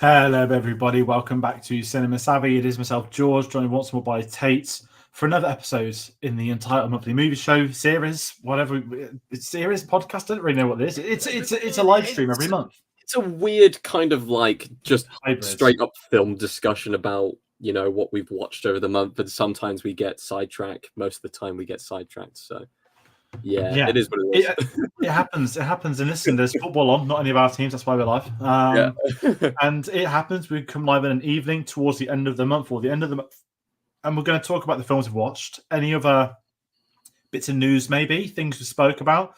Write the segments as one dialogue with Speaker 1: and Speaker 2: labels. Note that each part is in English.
Speaker 1: Hello, everybody. Welcome back to Cinema Savvy. It is myself, George, joined once more by Tayte for another episode in the Untitled Monthly Movie Show series, whatever it's series podcast. I don't really know what it is. It's a live stream every month.
Speaker 2: It's a weird kind of like just
Speaker 1: Hybrid.
Speaker 2: straight up film discussion about what we've watched over the month, and sometimes we get sidetracked. Most of the time, we get sidetracked. So yeah, it is what it is.
Speaker 1: It happens. It happens. And listen, there's football on, not any of our teams. That's why we're live. And it happens. We come live in an evening towards the end of the month, and we're going to talk about the films we've watched. Any other bits of news, maybe things we spoke about,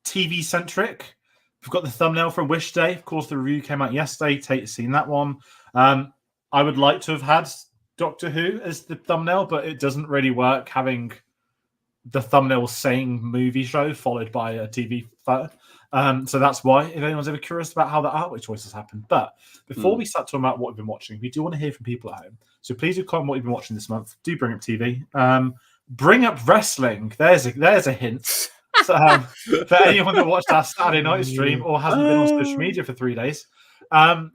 Speaker 1: TV centric. We've got the thumbnail from Wish Day. Of course, the review came out yesterday. Tate has seen that one. I would like to have had Doctor Who as the thumbnail, but it doesn't really work having the thumbnail saying movie show followed by a TV photo. So that's why, if anyone's ever curious about how that artwork choice has happened. But before we start talking about what we've been watching, we do want to hear from people at home. So please do comment what you've been watching this month. Do bring up TV. Bring up wrestling. There's a hint. So, for anyone that watched our Saturday night stream or hasn't been on social media for 3 days.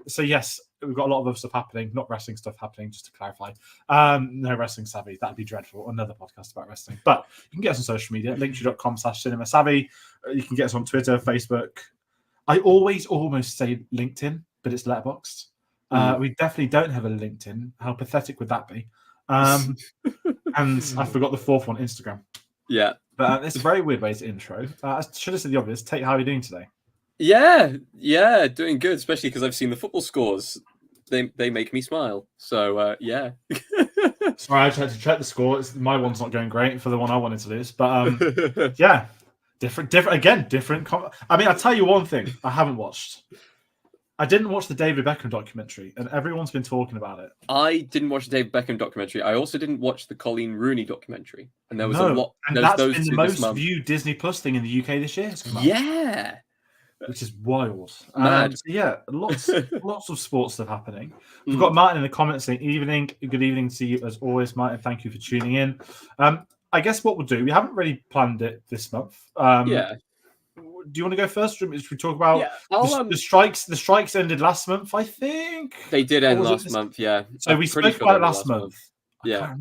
Speaker 1: So yes, we've got a lot of other stuff happening, not wrestling stuff happening, just to clarify. No wrestling savvy. That'd be dreadful. Another podcast about wrestling. But you can get us on social media, linktree.com/cinema savvy. You can get us on Twitter, Facebook. I always almost say LinkedIn, but it's Letterboxd. We definitely don't have a LinkedIn. How pathetic would that be? And I forgot the fourth one, Instagram.
Speaker 2: Yeah.
Speaker 1: But it's a very weird way to intro. I should have said the obvious. Tate, how are you doing today?
Speaker 2: Yeah, doing good, especially because I've seen the football scores. They make me smile. So, yeah.
Speaker 1: Sorry, I tried to check the score. My one's not going great for the one I wanted to lose. But, yeah, different. I mean, I'll tell you one thing I haven't watched. I didn't watch the David Beckham documentary, and everyone's been talking about it.
Speaker 2: I didn't watch the David Beckham documentary. I also didn't watch the Colleen Rooney documentary. And there was a lot.
Speaker 1: And that's been the most viewed Disney Plus thing in the UK this year.
Speaker 2: Yeah.
Speaker 1: Which is wild.
Speaker 2: Mad.
Speaker 1: So yeah, lots of sports stuff happening. We've got Martin in the comments saying, good evening to you as always, Martin. Thank you for tuning in. I guess what we'll do, we haven't really planned it this month.
Speaker 2: Yeah.
Speaker 1: Do you want to go first? Should we talk about the strikes? The strikes ended last month, I think.
Speaker 2: They did end last month, yeah.
Speaker 1: So we spoke about it last month.
Speaker 2: Yeah.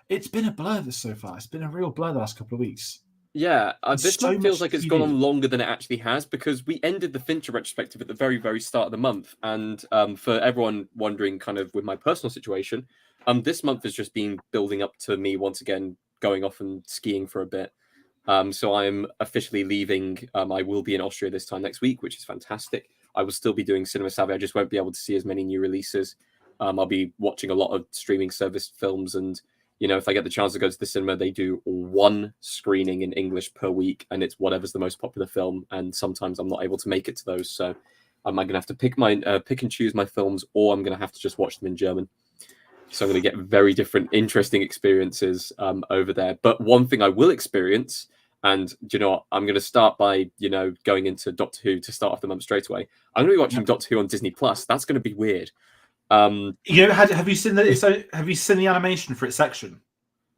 Speaker 1: It's been a blur so far. It's been a real blur the last couple of weeks.
Speaker 2: Yeah, this one feels like it's gone on longer than it actually has, because we ended the Fincher retrospective at the very, very start of the month. And for everyone wondering kind of with my personal situation, this month has just been building up to me once again going off and skiing for a bit. So I'm officially leaving. I will be in Austria this time next week, which is fantastic. I will still be doing Cinema Savvy. I just won't be able to see as many new releases. I'll be watching a lot of streaming service films, and if I get the chance to go to the cinema, they do one screening in English per week, and it's whatever's the most popular film. And sometimes I'm not able to make it to those, so I'm going to have to pick and choose my films, or I'm going to have to just watch them in German. So I'm going to get very different, interesting experiences over there. But one thing I will experience, and do you know what? I'm going to start by going into Doctor Who to start off the month straight away. I'm going to be watching Doctor Who on Disney Plus. That's going to be weird.
Speaker 1: Have you seen the animation for its section?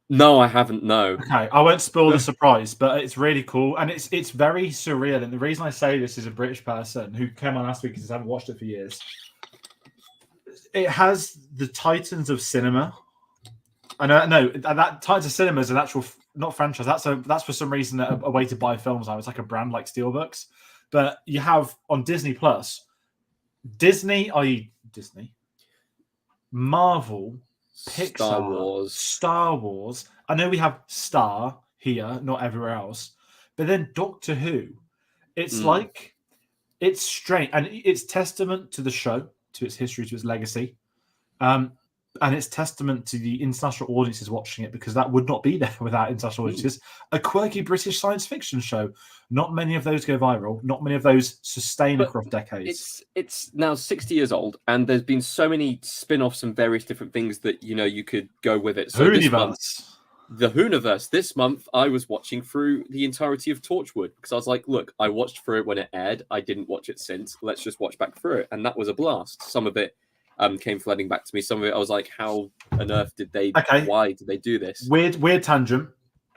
Speaker 2: No, I haven't. No.
Speaker 1: Okay, I won't spoil the surprise, but it's really cool, and it's very surreal. And the reason I say this is a British person who came on last week because I haven't watched it for years. It has the Titans of cinema. I know that Titans of cinema is an actual not franchise. That's for some reason a way to buy films now. It's like a brand like Steelbooks, but you have on Disney Plus, Disney, i.e. Disney, Marvel, Pixar, Star Wars. I know we have Star here, not everywhere else, but then Doctor Who. It's like it's strange, and it's testament to the show, to its history, to its legacy, and it's testament to the international audiences watching it, because that would not be there without international audiences. A quirky British science fiction show. Not many of those go viral. Not many of those sustain across decades.
Speaker 2: It's now 60 years old, and there's been so many spin-offs and various different things that you could go with it. So the Whoniverse. This month, I was watching through the entirety of Torchwood, because I was like, look, I watched through it when it aired. I didn't watch it since. Let's just watch back through it. And that was a blast. Some of it came flooding back to me. Some of it, I was like, how on earth did they, why did they do this?
Speaker 1: Weird tangent.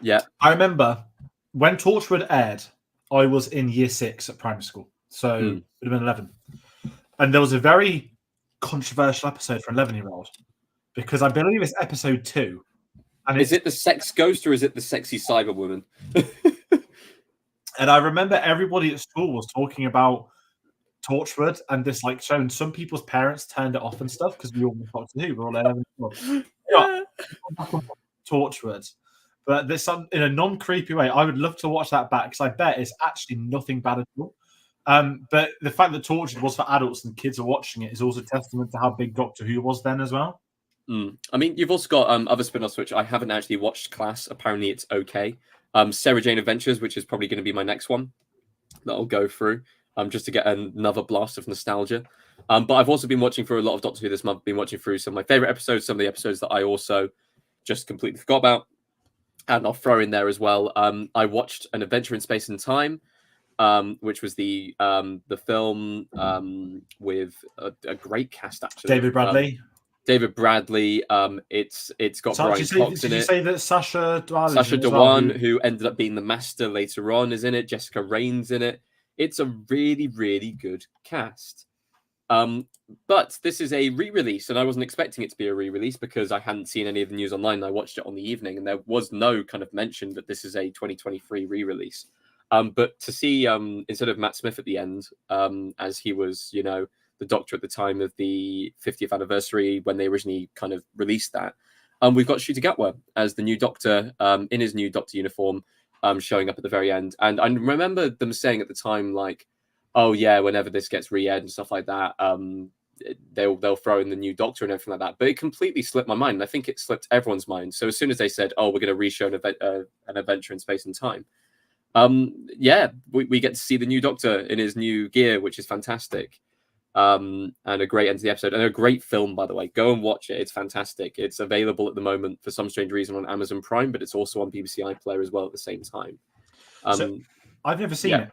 Speaker 2: Yeah.
Speaker 1: I remember when Torchwood aired, I was in year 6 at primary school. So it would have been 11. And there was a very controversial episode for an 11-year-old because I believe it's episode 2. And
Speaker 2: is it the sex ghost or is it the sexy cyber woman?
Speaker 1: And I remember everybody at school was talking about Torchwood and this like show, and some people's parents turned it off and stuff because we all watched Doctor Who. We're all 11. Yeah. Torchwood, but this in a non-creepy way. I would love to watch that back because I bet it's actually nothing bad at all. But the fact that Torchwood was for adults and kids are watching it is also testament to how big Doctor Who was then as well.
Speaker 2: I mean, you've also got other spin-offs which I haven't actually watched. Class, apparently it's okay. Sarah Jane Adventures, which is probably going to be my next one that I'll go through, just to get another blast of nostalgia. But I've also been watching through a lot of Doctor Who this month. Been watching through some of my favorite episodes, some of the episodes that I also just completely forgot about, and I'll throw in there as well. I watched An Adventure in Space and Time, which was the film with a great cast actually.
Speaker 1: David Bradley.
Speaker 2: It's got Brian Cox in it.
Speaker 1: Did you say that Sacha
Speaker 2: Dhawan, who ended up being the Master later on, is in it? Jessica Raines in it. It's a really, really good cast. But this is a re-release, and I wasn't expecting it to be a re-release because I hadn't seen any of the news online. I watched it on the evening, and there was no kind of mention that this is a 2023 re-release. But to see instead of Matt Smith at the end, as he was, the Doctor at the time of the 50th anniversary when they originally kind of released that, we've got Shooter Gatwa as the new Doctor in his new Doctor uniform, showing up at the very end. And I remember them saying at the time, like, oh yeah, whenever this gets re-aired and stuff like that, they'll throw in the new Doctor and everything like that. But it completely slipped my mind, and I think it slipped everyone's mind. So as soon as they said, oh, we're going to re-show an Adventure in Space and Time, we get to see the new Doctor in his new gear, which is fantastic. And a great end to the episode, and a great film, by the way. Go and watch it. It's fantastic. It's available at the moment for some strange reason on Amazon Prime, but it's also on BBC iPlayer as well at the same time.
Speaker 1: So I've never seen it.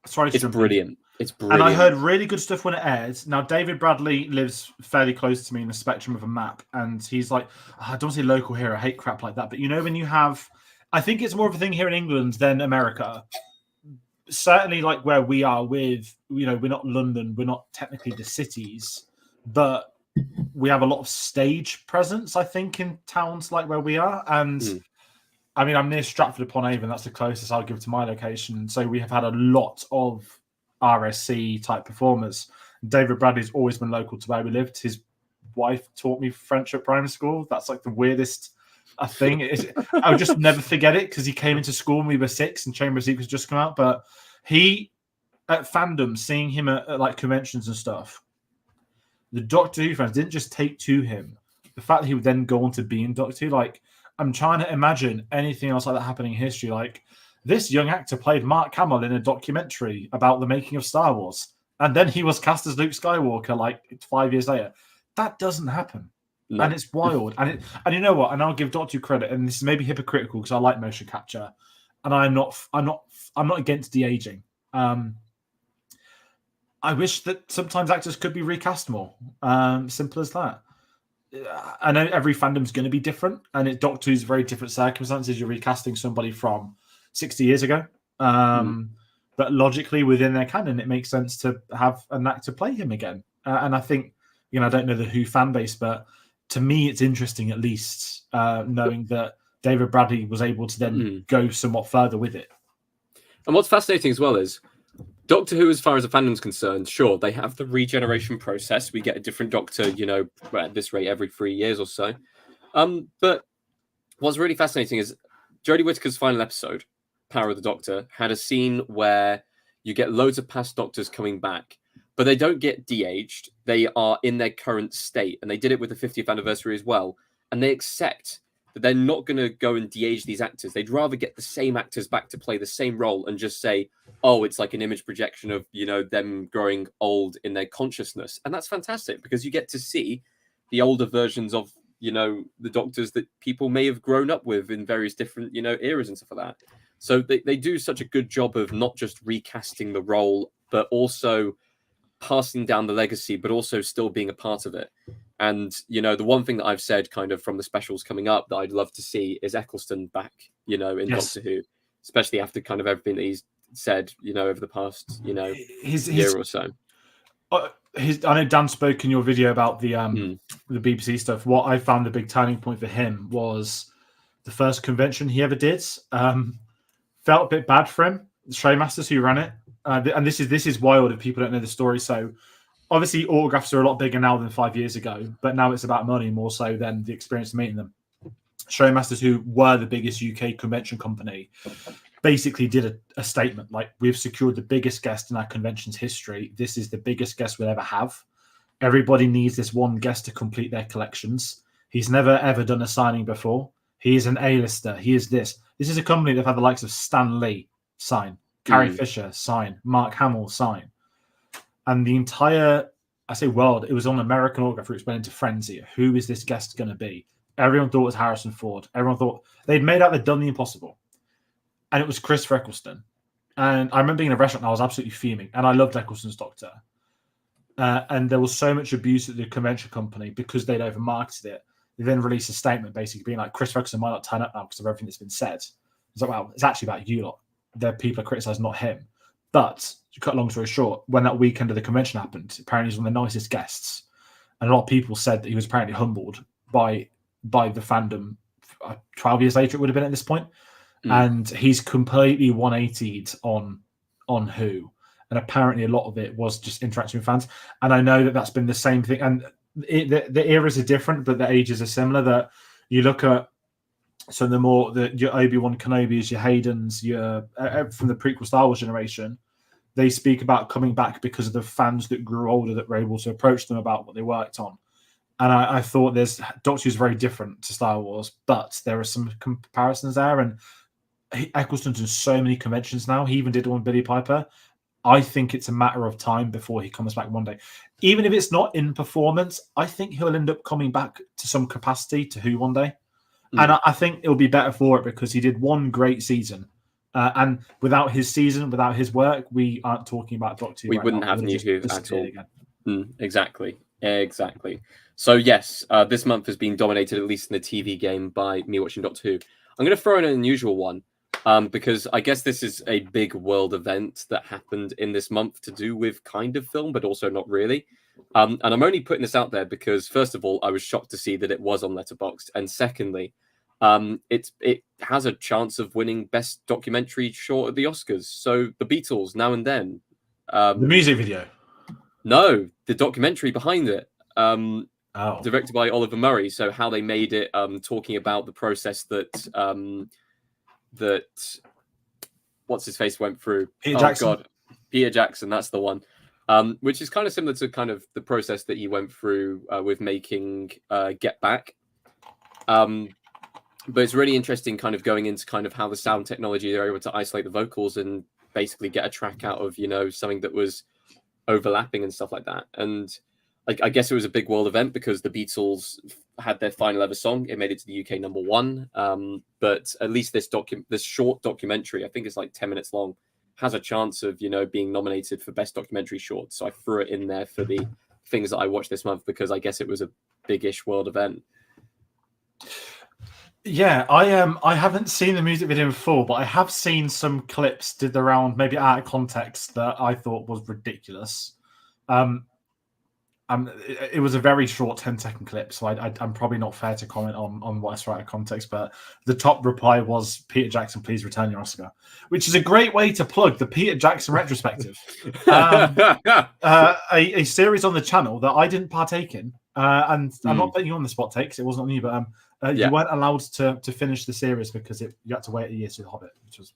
Speaker 1: Sorry to
Speaker 2: it's brilliant. It's brilliant.
Speaker 1: And I heard really good stuff when it aired. Now, David Bradley lives fairly close to me in the spectrum of a map, and he's like, I don't say local hero, I hate crap like that. But when you have, I think it's more of a thing here in England than America. Certainly, like where we are with, we're not London, we're not technically the cities, but we have a lot of stage presence, I think, in towns like where we are. And I mean, I'm near Stratford upon Avon. That's the closest I'll give to my location. So we have had a lot of RSC type performers. David Bradley's always been local to where we lived. His wife taught me French at primary school. That's like the weirdest thing. I would just never forget it because he came into school when we were 6 and Chamber of Secrets just come out. But he, at fandom, seeing him at like conventions and stuff, the Doctor Who fans didn't just take to him. The fact that he would then go on to be in Doctor Who, like, I'm trying to imagine anything else like that happening in history. Like, this young actor played Mark Hamill in a documentary about the making of Star Wars, and then he was cast as Luke Skywalker like 5 years later. That doesn't happen. No. And it's wild. And you know what? And I'll give Doctor Who credit, and this is maybe hypocritical because I like motion capture, and I'm not against de-aging. I wish that sometimes actors could be recast more. Simple as that. I know every fandom's going to be different, and Doctor Who's very different circumstances. You're recasting somebody from 60 years ago. But logically, within their canon, it makes sense to have an actor play him again. And I think, I don't know the Who fan base, but to me, it's interesting at least knowing that David Bradley was able to then go somewhat further with it.
Speaker 2: And what's fascinating as well is Doctor Who, as far as the fandom's concerned, sure, they have the regeneration process. We get a different Doctor, at this rate every 3 years or so. But what's really fascinating is Jodie Whittaker's final episode, Power of the Doctor, had a scene where you get loads of past Doctors coming back, but they don't get de-aged. They are in their current state, and they did it with the 50th anniversary as well. And they accept that they're not going to go and de-age these actors. They'd rather get the same actors back to play the same role and just say, oh, it's like an image projection of, them growing old in their consciousness. And that's fantastic because you get to see the older versions of, the Doctors that people may have grown up with in various different, eras and stuff like that. So they do such a good job of not just recasting the role, but also passing down the legacy, but also still being a part of it. And, the one thing that I've said kind of from the specials coming up that I'd love to see is Eccleston back, in Doctor Who, especially after kind of everything that he's said, over the past, year or so.
Speaker 1: I know Dan spoke in your video about the BBC stuff. What I found the big turning point for him was the first convention he ever did. Felt a bit bad for him. The Showmasters who ran it, and this is wild if people don't know the story. So obviously autographs are a lot bigger now than 5 years ago, but now it's about money more so than the experience of meeting them. Showmasters, who were the biggest UK convention company, basically did a statement like, we've secured the biggest guest in our convention's history. This is the biggest guest we'll ever have. Everybody needs this one guest to complete their collections. He's never, ever done a signing before. He is an A-lister. He is this. This is a company that have had the likes of Stan Lee sign, Carrie Fisher sign, Mark Hamill sign. And the entire, I say world, it was on American Autograph, which went into frenzy. Who is this guest going to be? Everyone thought it was Harrison Ford. Everyone thought they'd made out they'd done the impossible. And it was Chris Eccleston. And I remember being in a restaurant and I was absolutely fuming. And I loved Eccleston's Doctor. And there was so much abuse at the convention company because they'd over-marketed it. They then released a statement basically being like, Chris Eccleston might not turn up now because of everything that's been said. It's like, well, it's actually about you lot. The people are criticising, not him. But to cut a long story short, when that weekend of the convention happened, apparently he was one of the nicest guests. And a lot of people said that he was apparently humbled by the fandom. 12 years later, it would have been at this point. And he's completely 180'd on Who. And apparently a lot of it was just interacting with fans. And I know that that's been the same thing. And the eras are different, but the ages are similar. That you look at, so your Obi-Wan Kenobis, your Haydens, your from the prequel Star Wars generation, they speak about coming back because of the fans that grew older that were able to approach them about what they worked on. And I thought Doctor Who's very different to Star Wars, but there are some comparisons there. And Eccleston's in so many conventions now. He even did one with Billy Piper. I think it's a matter of time before he comes back one day. Even if it's not in performance, I think he'll end up coming back to some capacity to Who one day. And I think it'll be better for it because he did one great season. And without his season, without his work, we aren't talking about Doctor Who.
Speaker 2: We wouldn't have New Who at all. Exactly. So yes, this month has been dominated, at least in the TV game, by me watching Doctor Who. I'm going to throw in an unusual one. Because I guess this is a big world event that happened in this month to do with kind of film, but also not really. And I'm only putting this out there because, first of all, I was shocked to see that it was on Letterboxd. And secondly, it has a chance of winning Best Documentary Short at the Oscars. So The Beatles, Now and Then.
Speaker 1: The music video?
Speaker 2: No, the documentary behind it. Directed by Oliver Murray. So how they made it, talking about the process that... what's his face went through.
Speaker 1: Peter Jackson.
Speaker 2: Peter Jackson, that's the one. Which is kind of similar to kind of the process that he went through with making Get Back. But it's really interesting kind of going into kind of how the sound technology, they're able to isolate the vocals and basically get a track out of, something that was overlapping and stuff like that. And I guess it was a big world event because the Beatles had their final ever song. It made it to the UK #1. But at least this short documentary, I think it's like 10 minutes long, has a chance of, being nominated for Best Documentary Short. So I threw it in there for the things that I watched this month because I guess it was a big-ish world event.
Speaker 1: Yeah, I haven't seen the music video in full, but I have seen some clips did around maybe out of context that I thought was ridiculous. It was a very short 10-second clip, so I'm probably not fair to comment on what's right of context, but the top reply was, Peter Jackson, please return your Oscar, which is a great way to plug the Peter Jackson retrospective. A series on the channel that I didn't partake in, and I'm not putting you on the spot, takes. It wasn't on you, but you weren't allowed to finish the series because you had to wait a year to The Hobbit, which was...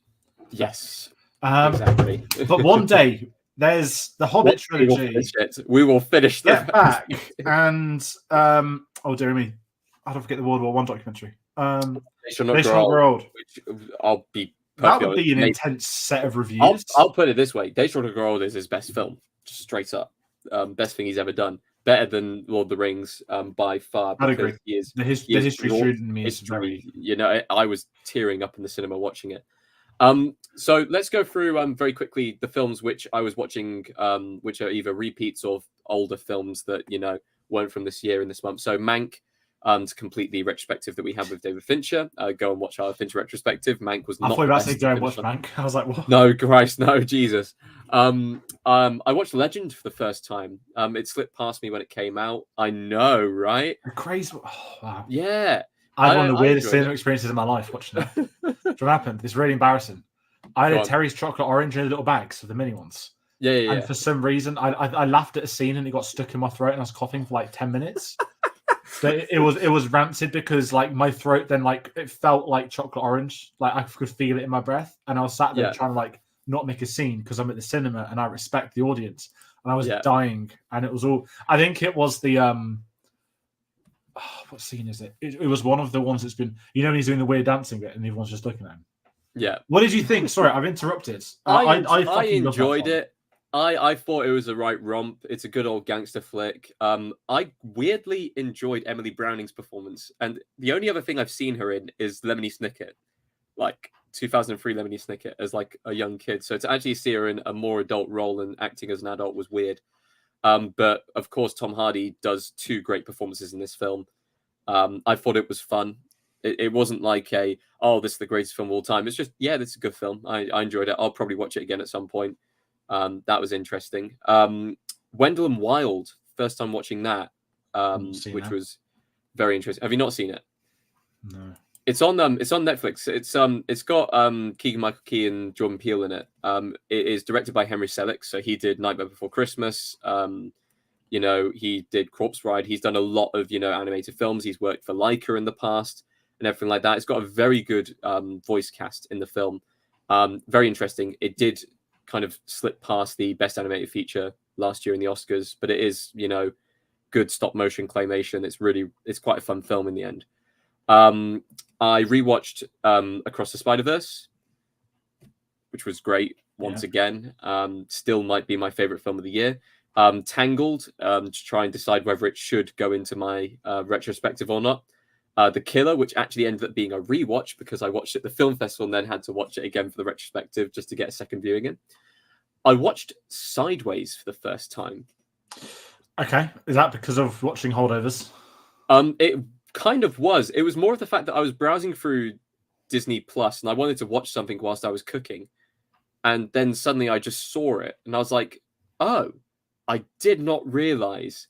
Speaker 2: Yes, exactly.
Speaker 1: But one day... There's the Hobbit trilogy.
Speaker 2: We will finish that.
Speaker 1: Get Back. And, oh, dear me. I don't forget the World War I documentary.
Speaker 2: They Shall Not Grow Old. Which I'll be
Speaker 1: that would be an intense set of reviews.
Speaker 2: I'll put it this way. They Shall Not Grow Old is his best film. Just straight up. Best thing he's ever done. Better than Lord of the Rings by far.
Speaker 1: I'd agree. The history student in me is very...
Speaker 2: I was tearing up in the cinema watching it. So let's go through very quickly the films which I was watching, which are either repeats of older films that weren't from this year and this month. So Mank, to complete the retrospective that we have with David Fincher. Go and watch our Fincher retrospective. Mank was not.
Speaker 1: I thought you were saying go and watch Mank. I was like, what?
Speaker 2: No, Christ, no, Jesus. I watched Legend for the first time. It slipped past me when it came out. I know, right?
Speaker 1: Crazy. Oh, wow.
Speaker 2: Yeah.
Speaker 1: I had one of the weirdest cinema experiences in my life watching that. What happened? It's really embarrassing. I had a Terry's chocolate orange in little bags of the mini ones.
Speaker 2: Yeah.
Speaker 1: And for some reason, I laughed at a scene and it got stuck in my throat and I was coughing for like 10 minutes. But it was rancid because like my throat then like it felt like chocolate orange. Like I could feel it in my breath. And I was sat there trying to like not make a scene because I'm at the cinema and I respect the audience. And I was dying. And it was all I think it was the what scene is it? It was one of the ones that's been, you know, when he's doing the weird dancing bit and everyone's just looking at him.
Speaker 2: Yeah.
Speaker 1: What did you think? Sorry, I've interrupted.
Speaker 2: I enjoyed it. I thought it was a right romp. It's a good old gangster flick. I weirdly enjoyed Emily Browning's performance. And the only other thing I've seen her in is Lemony Snicket. Like 2003 Lemony Snicket as like a young kid. So to actually see her in a more adult role and acting as an adult was weird. But of course, Tom Hardy does 2 great performances in this film. I thought it was fun. It wasn't like this is the greatest film of all time. It's just, this is a good film. I enjoyed it. I'll probably watch it again at some point. That was interesting. Wendell and Wild, first time watching that, which was very interesting. Have you not seen it?
Speaker 1: No.
Speaker 2: It's on Netflix. It's got Keegan-Michael Key and Jordan Peele in it. It is directed by Henry Selick, so he did Nightmare Before Christmas. He did Corpse Bride. He's done a lot of animated films. He's worked for Leica in the past and everything like that. It's got a very good voice cast in the film. Very interesting. It did kind of slip past the Best Animated Feature last year in the Oscars, but it is good stop motion claymation. It's quite a fun film in the end. I rewatched Across the Spider-Verse, which was great once again. Still might be my favorite film of the year. Tangled, to try and decide whether it should go into my retrospective or not. The Killer, which actually ended up being a rewatch because I watched it at the film festival and then had to watch it again for the retrospective just to get a second viewing in. I watched Sideways for the first time.
Speaker 1: Okay. Is that because of watching Holdovers?
Speaker 2: It kind of was. It was more of the fact that I was browsing through Disney Plus and I wanted to watch something whilst I was cooking. And then suddenly I just saw it and I was like, oh, I did not realize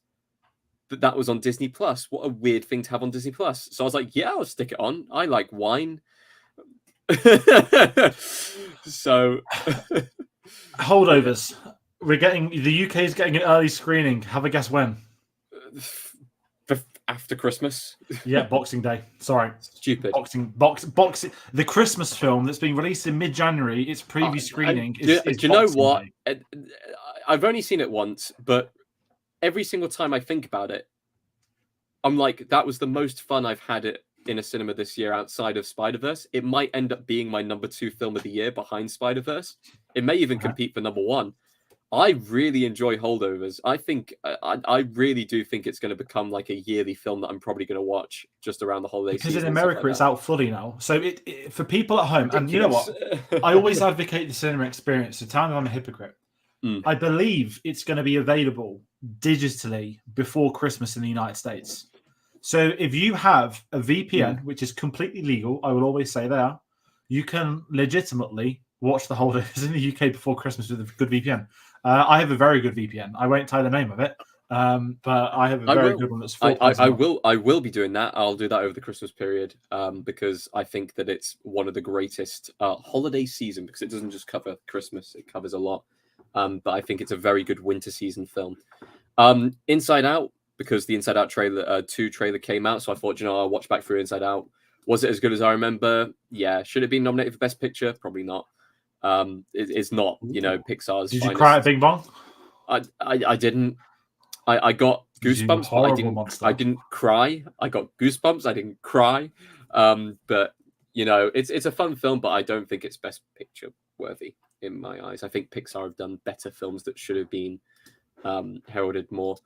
Speaker 2: that was on Disney Plus. What a weird thing to have on Disney Plus. So I was like, yeah, I'll stick it on. I like wine. So
Speaker 1: Holdovers. The UK is getting an early screening. Have a guess when?
Speaker 2: After Christmas.
Speaker 1: Yeah, Boxing Day. Sorry.
Speaker 2: Stupid.
Speaker 1: Boxing. The Christmas film that's being released in mid-January, its preview screening is
Speaker 2: do you know
Speaker 1: Boxing
Speaker 2: what?
Speaker 1: Day.
Speaker 2: I've only seen it once, but every single time I think about it, I'm like, that was the most fun I've had it in a cinema this year outside of Spider-Verse. It might end up being my number 2 film of the year behind Spider-Verse. It may even compete for number 1. I really enjoy Holdovers. I think I really do think it's going to become like a yearly film that I'm probably going to watch just around the holiday season.
Speaker 1: Because in America, it's out fully now. So it for people at home, and you know what? I always advocate the cinema experience. So tell me I'm a hypocrite. I believe it's going to be available digitally before Christmas in the United States. So if you have a VPN, which is completely legal, I will always say there, you can legitimately watch the Holdovers in the UK before Christmas with a good VPN. I have a very good VPN. I won't tell the name of it, but I have a very good one that's
Speaker 2: I will be doing that. I'll do that over the Christmas period because I think that it's one of the greatest holiday season because it doesn't just cover Christmas; it covers a lot. But I think it's a very good winter season film. Inside Out, because the Inside Out trailer 2 trailer came out, so I thought, I'll watch back through Inside Out. Was it as good as I remember? Yeah. Should it be nominated for Best Picture? Probably not. It's not, Pixar's.
Speaker 1: Did you cry at Bing Bong?
Speaker 2: I didn't. I got goosebumps, but I didn't cry. I got goosebumps. I didn't cry. But it's a fun film, but I don't think it's Best Picture worthy in my eyes. I think Pixar have done better films that should have been heralded more.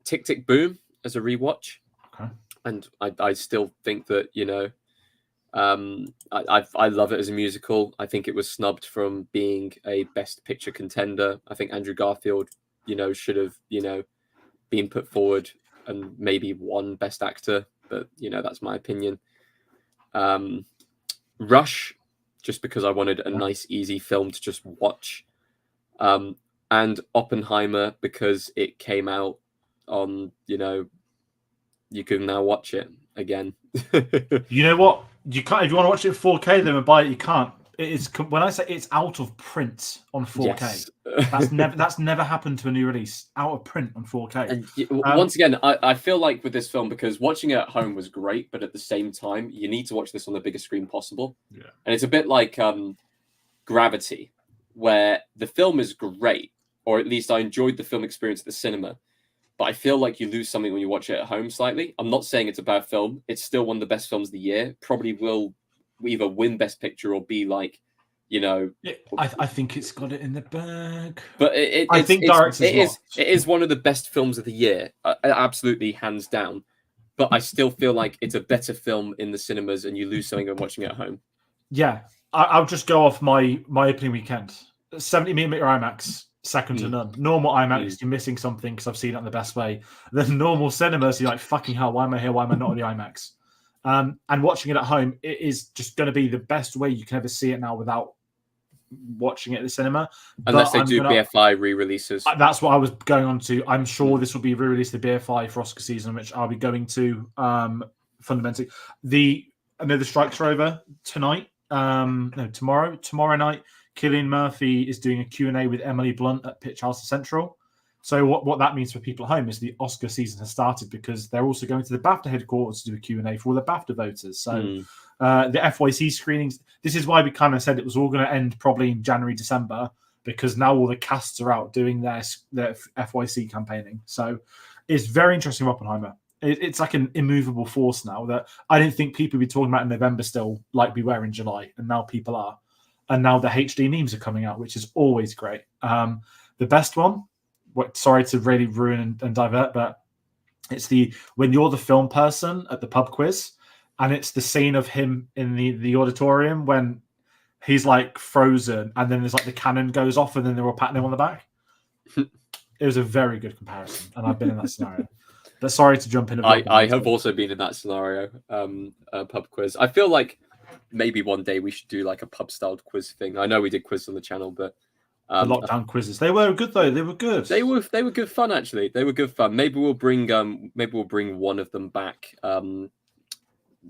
Speaker 2: Tick Tick Boom as a rewatch, and I still think that I love it as a musical. I think it was snubbed from being a Best Picture contender. I think Andrew Garfield, should have, been put forward and maybe one Best Actor, but that's my opinion. Rush, just because I wanted a nice, easy film to just watch. And Oppenheimer, because it came out on, you can now watch it again.
Speaker 1: You know what? You can't, if you want to watch it in 4K, then buy it. You can't. It is, when I say it's out of print on 4K,
Speaker 2: Yes.
Speaker 1: that's never happened to a new release. Out of print on 4K.
Speaker 2: And once again, I feel like with this film, because watching it at home was great, but at the same time, you need to watch this on the biggest screen possible.
Speaker 1: Yeah.
Speaker 2: And it's a bit like Gravity, where the film is great, or at least I enjoyed the film experience at the cinema. But I feel like you lose something when you watch it at home slightly. I'm not saying it's a bad film. It's still one of the best films of the year. Probably will either win Best Picture or be like,
Speaker 1: I think it's got it in the bag.
Speaker 2: But it is one of the best films of the year, absolutely hands down. But I still feel like it's a better film in the cinemas, and you lose something when watching it at home.
Speaker 1: Yeah, I'll just go off my opening weekend. 70mm IMAX, second to none. Normal IMAX, you're missing something because I've seen it in the best way. Then normal cinemas, you're like, fucking hell, why am I here? Why am I not on the IMAX? And watching it at home, it is just going to be the best way you can ever see it now without watching it at the cinema.
Speaker 2: Unless they do BFI re-releases.
Speaker 1: That's what I was going on to. I'm sure this will be re-released to BFI for Oscar season, which I'll be going to fundamentally. I know the strikes are over tonight. Tomorrow night, Cillian Murphy is doing a Q&A with Emily Blunt at Pitch House Central. So what that means for people at home is the Oscar season has started, because they're also going to the BAFTA headquarters to do a Q&A for all the BAFTA voters. So the FYC screenings, this is why we kind of said it was all going to end probably in January, December, because now all the casts are out doing their FYC campaigning. So it's very interesting, Oppenheimer. It's like an immovable force now that I didn't think people would be talking about in November still, like we were in July, and now people are. And now the HD memes are coming out, which is always great. The best one, sorry to really ruin and divert, but it's when you're the film person at the pub quiz, and it's the scene of him in the auditorium when he's like frozen, and then there's like the cannon goes off, and then they're all patting him on the back. It was a very good comparison, and I've been in that scenario. But sorry to jump in.
Speaker 2: I have also been in that scenario, pub quiz. I feel like maybe one day we should do like a pub-styled quiz thing. I know we did quiz on the channel, but
Speaker 1: the lockdown quizzes, they were good though. They were good.
Speaker 2: They were good fun actually. They were good fun. Maybe we'll bring one of them back.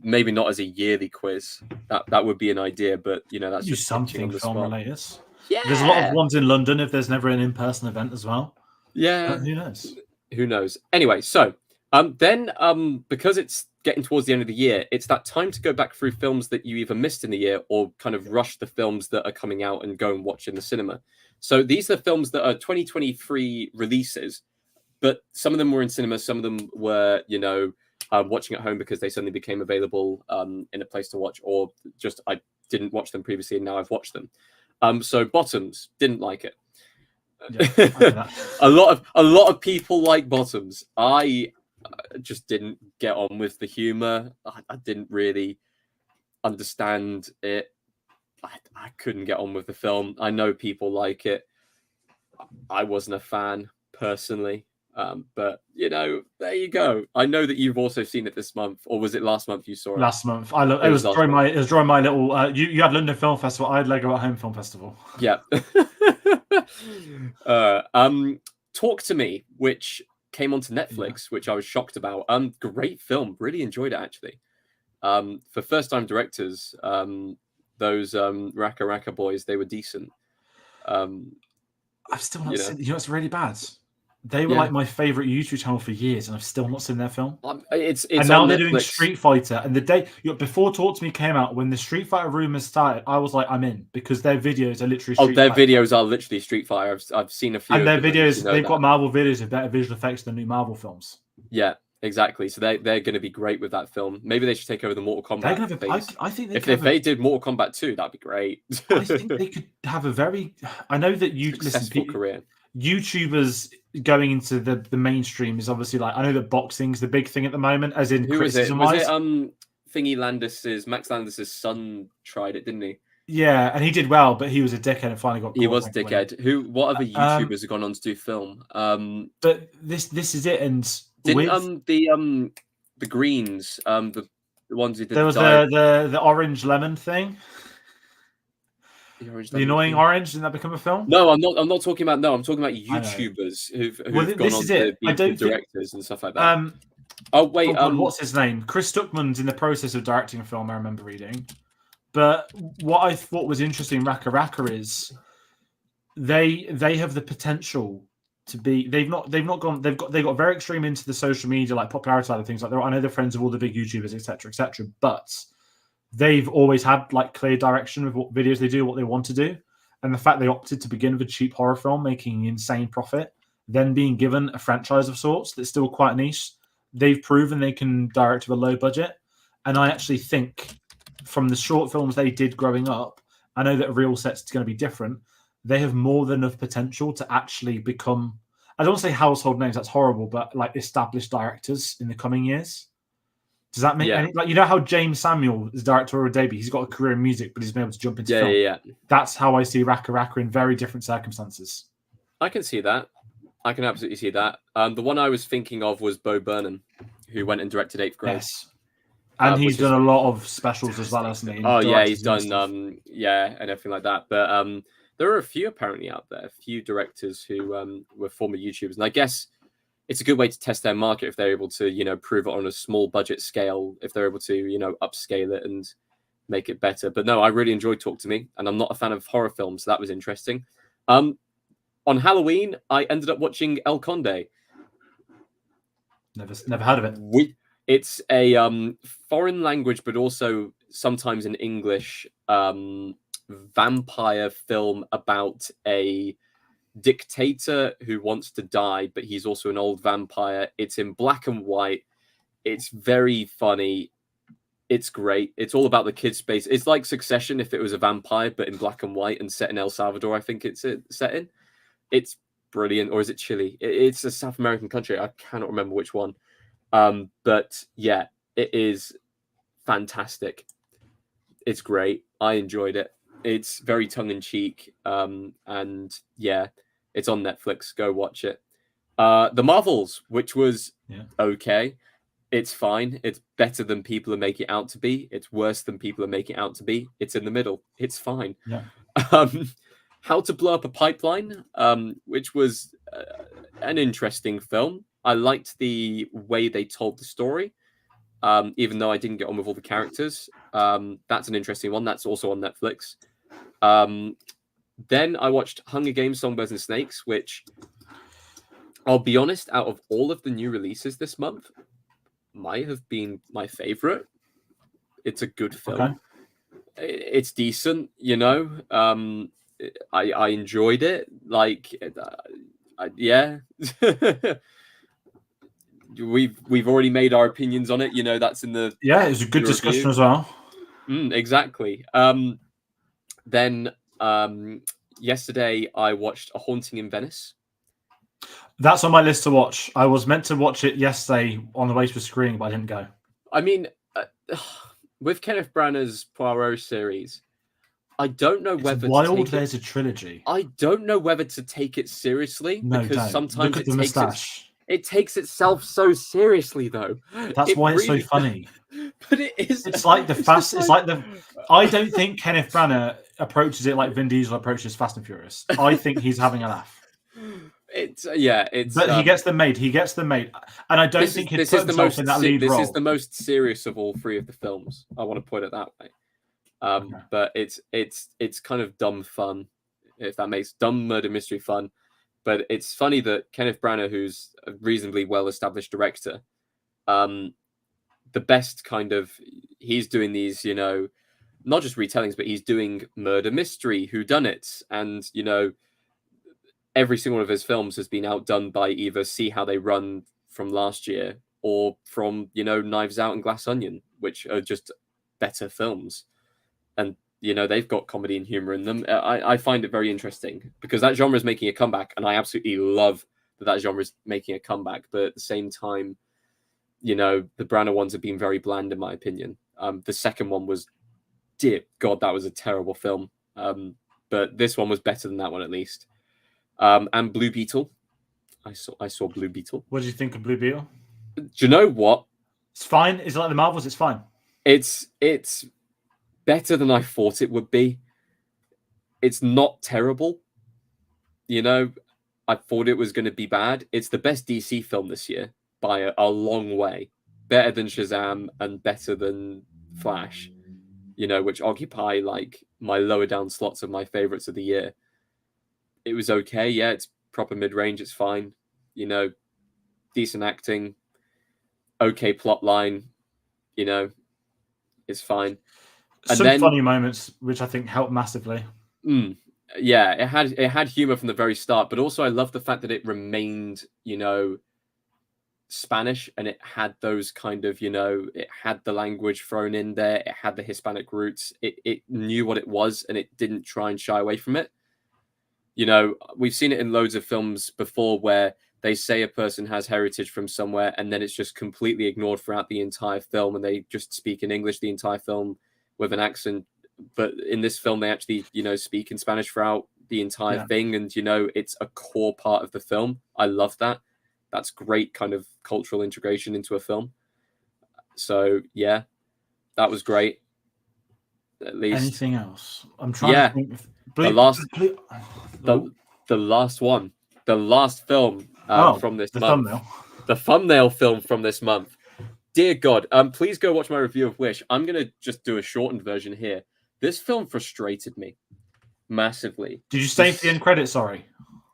Speaker 2: Maybe not as a yearly quiz. That would be an idea, but that's just
Speaker 1: something film related.
Speaker 2: Yeah,
Speaker 1: there's a lot of ones in London if there's never an in-person event as well.
Speaker 2: Yeah,
Speaker 1: but who knows?
Speaker 2: Who knows? Anyway, so then because it's getting towards the end of the year, it's that time to go back through films that you either missed in the year or kind of rush the films that are coming out and go and watch in the cinema. So these are films that are 2023 releases, but some of them were in cinema, some of them were, watching at home because they suddenly became available in a place to watch, or just I didn't watch them previously and now I've watched them. So Bottoms, didn't like it. Yeah, a lot of people like Bottoms. I just didn't get on with the humor. I didn't really understand it. I couldn't get on with the film. I know people like it. I wasn't a fan personally, but there you go. I know that you've also seen it this month, or was it last month you saw it?
Speaker 1: Last month. It was during my little. You had London Film Festival. I had Lego at Home Film Festival.
Speaker 2: Yeah. Talk to Me, which came onto Netflix, which I was shocked about. Great film. Really enjoyed it actually. For first-time directors, those Raka Raka boys, they were decent.
Speaker 1: I've still not seen. It's really bad. They were like my favorite YouTube channel for years, and I've still not seen their film.
Speaker 2: It's
Speaker 1: and now they're doing Street Fighter. And the day before Talk to Me came out, when the Street Fighter rumors started, I was like, I'm in, because their videos are literally.
Speaker 2: Videos are literally Street Fighter. I've seen a few.
Speaker 1: And their videos, they've got Marvel videos with better visual effects than new Marvel films.
Speaker 2: Yeah, exactly. So they're going to be great with that film. Maybe they should take over the Mortal Kombat.
Speaker 1: I think
Speaker 2: if they did Mortal Kombat 2, that'd be great.
Speaker 1: I think they could have a very. I know that
Speaker 2: successful career.
Speaker 1: YouTubers going into the mainstream is obviously like, I know that boxing's the big thing at the moment, as in
Speaker 2: who was it? Was it Max Landis' son tried it, didn't he?
Speaker 1: Yeah, and he did well, but he was a dickhead and finally got caught.
Speaker 2: He was a dickhead. What other YouTubers have gone on to do film?
Speaker 1: But this is it, and
Speaker 2: Didn't the Greens, the ones who did
Speaker 1: there was the orange lemon thing. The annoying orange, didn't that become a film?
Speaker 2: No, I'm not talking about. No, I'm talking about YouTubers who've gone on to be directors and stuff like that. Oh wait,
Speaker 1: what's his name? Chris Stuckman's in the process of directing a film. I remember reading, but what I thought was interesting, Raka Raka, is they have the potential to be. They've got very extreme into the social media, like popularity side of things. Like I know they're friends of all the big YouTubers, etc., but they've always had like clear direction with what videos they do, what they want to do, and the fact they opted to begin with a cheap horror film, making insane profit, then being given a franchise of sorts that's still quite niche. They've proven they can direct with a low budget, and I actually think from the short films they did growing up, I know that a real set's going to be different. They have more than enough potential to actually become, I don't want to say household names, that's horrible, but like established directors in the coming years. Does that make any, like, you know how James Samuel is director of debut? He's got a career in music, but he's been able to jump into film.
Speaker 2: Yeah.
Speaker 1: That's how I see Raka Raka in very different circumstances.
Speaker 2: I can see that. I can absolutely see that. The one I was thinking of was Bo Burnham, who went and directed 8th Grade.
Speaker 1: Yes. And he's done a lot of specials as well, hasn't he?
Speaker 2: Oh yeah, he's done and everything like that. But there are a few apparently out there, a few directors who were former YouTubers, and I guess it's a good way to test their market if they're able to, prove it on a small budget scale, if they're able to, upscale it and make it better. But no, I really enjoyed Talk to Me, and I'm not a fan of horror films, so that was interesting. On Halloween, I ended up watching El Conde.
Speaker 1: Never heard of it.
Speaker 2: It's a foreign language, but also sometimes in English, vampire film about a dictator who wants to die, but he's also an old vampire. It's in black and white. It's very funny. It's great. It's all about the kid space. It's like Succession if it was a vampire, but in black and white and set in El Salvador, I think it's set in. It's brilliant. Or is it Chile? It's a South American country. I cannot remember which one. But yeah, it is fantastic. It's great. I enjoyed it. It's very tongue-in-cheek. And yeah, it's on Netflix. Go watch it. The Marvels, which was okay. It's fine. It's better than people are making it out to be. It's worse than people are making it out to be. It's in the middle. It's fine.
Speaker 1: Yeah.
Speaker 2: How to Blow Up a Pipeline, which was an interesting film. I liked the way they told the story, even though I didn't get on with all the characters. That's an interesting one. That's also on Netflix. Then I watched Hunger Games: Songbirds and Snakes, which, I'll be honest, out of all of the new releases this month, might have been my favorite. It's a good film. Okay. It's decent, I enjoyed it. Yeah. We've already made our opinions on it. That's in the
Speaker 1: it was a good discussion as well.
Speaker 2: Exactly. Then yesterday I watched A Haunting in Venice.
Speaker 1: That's on my list to watch. I was meant to watch it yesterday on the way to a screening, but I didn't go.
Speaker 2: I mean, with Kenneth Branagh's Poirot series, I don't know whether
Speaker 1: there's a trilogy.
Speaker 2: I don't know whether to take it seriously because sometimes it takes itself so seriously, though.
Speaker 1: That's why it's so funny.
Speaker 2: But it is.
Speaker 1: It's like the fast. It's like the. I don't think Kenneth Branagh approaches it like Vin Diesel approaches Fast and Furious. I think he's having a laugh.
Speaker 2: It's.
Speaker 1: But he gets them made. And I don't think he'd put himself in that lead role.
Speaker 2: This is the most serious of all three of the films. I want to put it that way. Okay. But it's kind of dumb fun, if that makes dumb murder mystery fun. But it's funny that Kenneth Branagh, who's a reasonably well-established director, the best kind of, he's doing these, not just retellings, but he's doing murder mystery, whodunits, and every single one of his films has been outdone by either See How They Run from last year or from Knives Out and Glass Onion, which are just better films. And they've got comedy and humor in them. I find it very interesting because that genre is making a comeback, and I absolutely love that genre is making a comeback. But at the same time, the Branagh ones have been very bland, in my opinion. The second one was, dear God, that was a terrible film. But this one was better than that one, at least. And Blue Beetle. I saw Blue Beetle.
Speaker 1: What did you think of Blue Beetle?
Speaker 2: Do you know what?
Speaker 1: It's fine. Is it like the Marvels? It's fine.
Speaker 2: It's better than I thought it would be. It's not terrible. You know, I thought it was going to be bad. It's the best DC film this year by a long way. Better than Shazam and better than Flash, you know, which occupy like my lower down slots of my favorites of the year. It was okay. Yeah, it's proper mid range. It's fine. You know, decent acting, okay plot line. You know, it's fine. And
Speaker 1: Some
Speaker 2: then
Speaker 1: funny moments, which I think helped massively.
Speaker 2: Yeah, it had humor from the very start, but also I love the fact that it remained, you know, Spanish, and it had those kind of, you know, it had the language thrown in there, it had the Hispanic roots, it knew what it was, and it didn't try and shy away from it. You know, we've seen it in loads of films before where they say a person has heritage from somewhere, and then it's just completely ignored throughout the entire film, and they just speak in English the entire film with an accent. But in this film, they actually, you know, speak in Spanish throughout the entire thing, and you know, it's a core part of the film. I love that. That's great kind of cultural integration into a film. So yeah, that was great. At least.
Speaker 1: Anything else? I'm trying to think.
Speaker 2: The last one, the last film from this month.
Speaker 1: Thumbnail.
Speaker 2: The thumbnail film from this month. Dear God, please go watch my review of Wish. I'm gonna just do a shortened version here. This film frustrated me massively.
Speaker 1: Did you stay for the end credits? Sorry,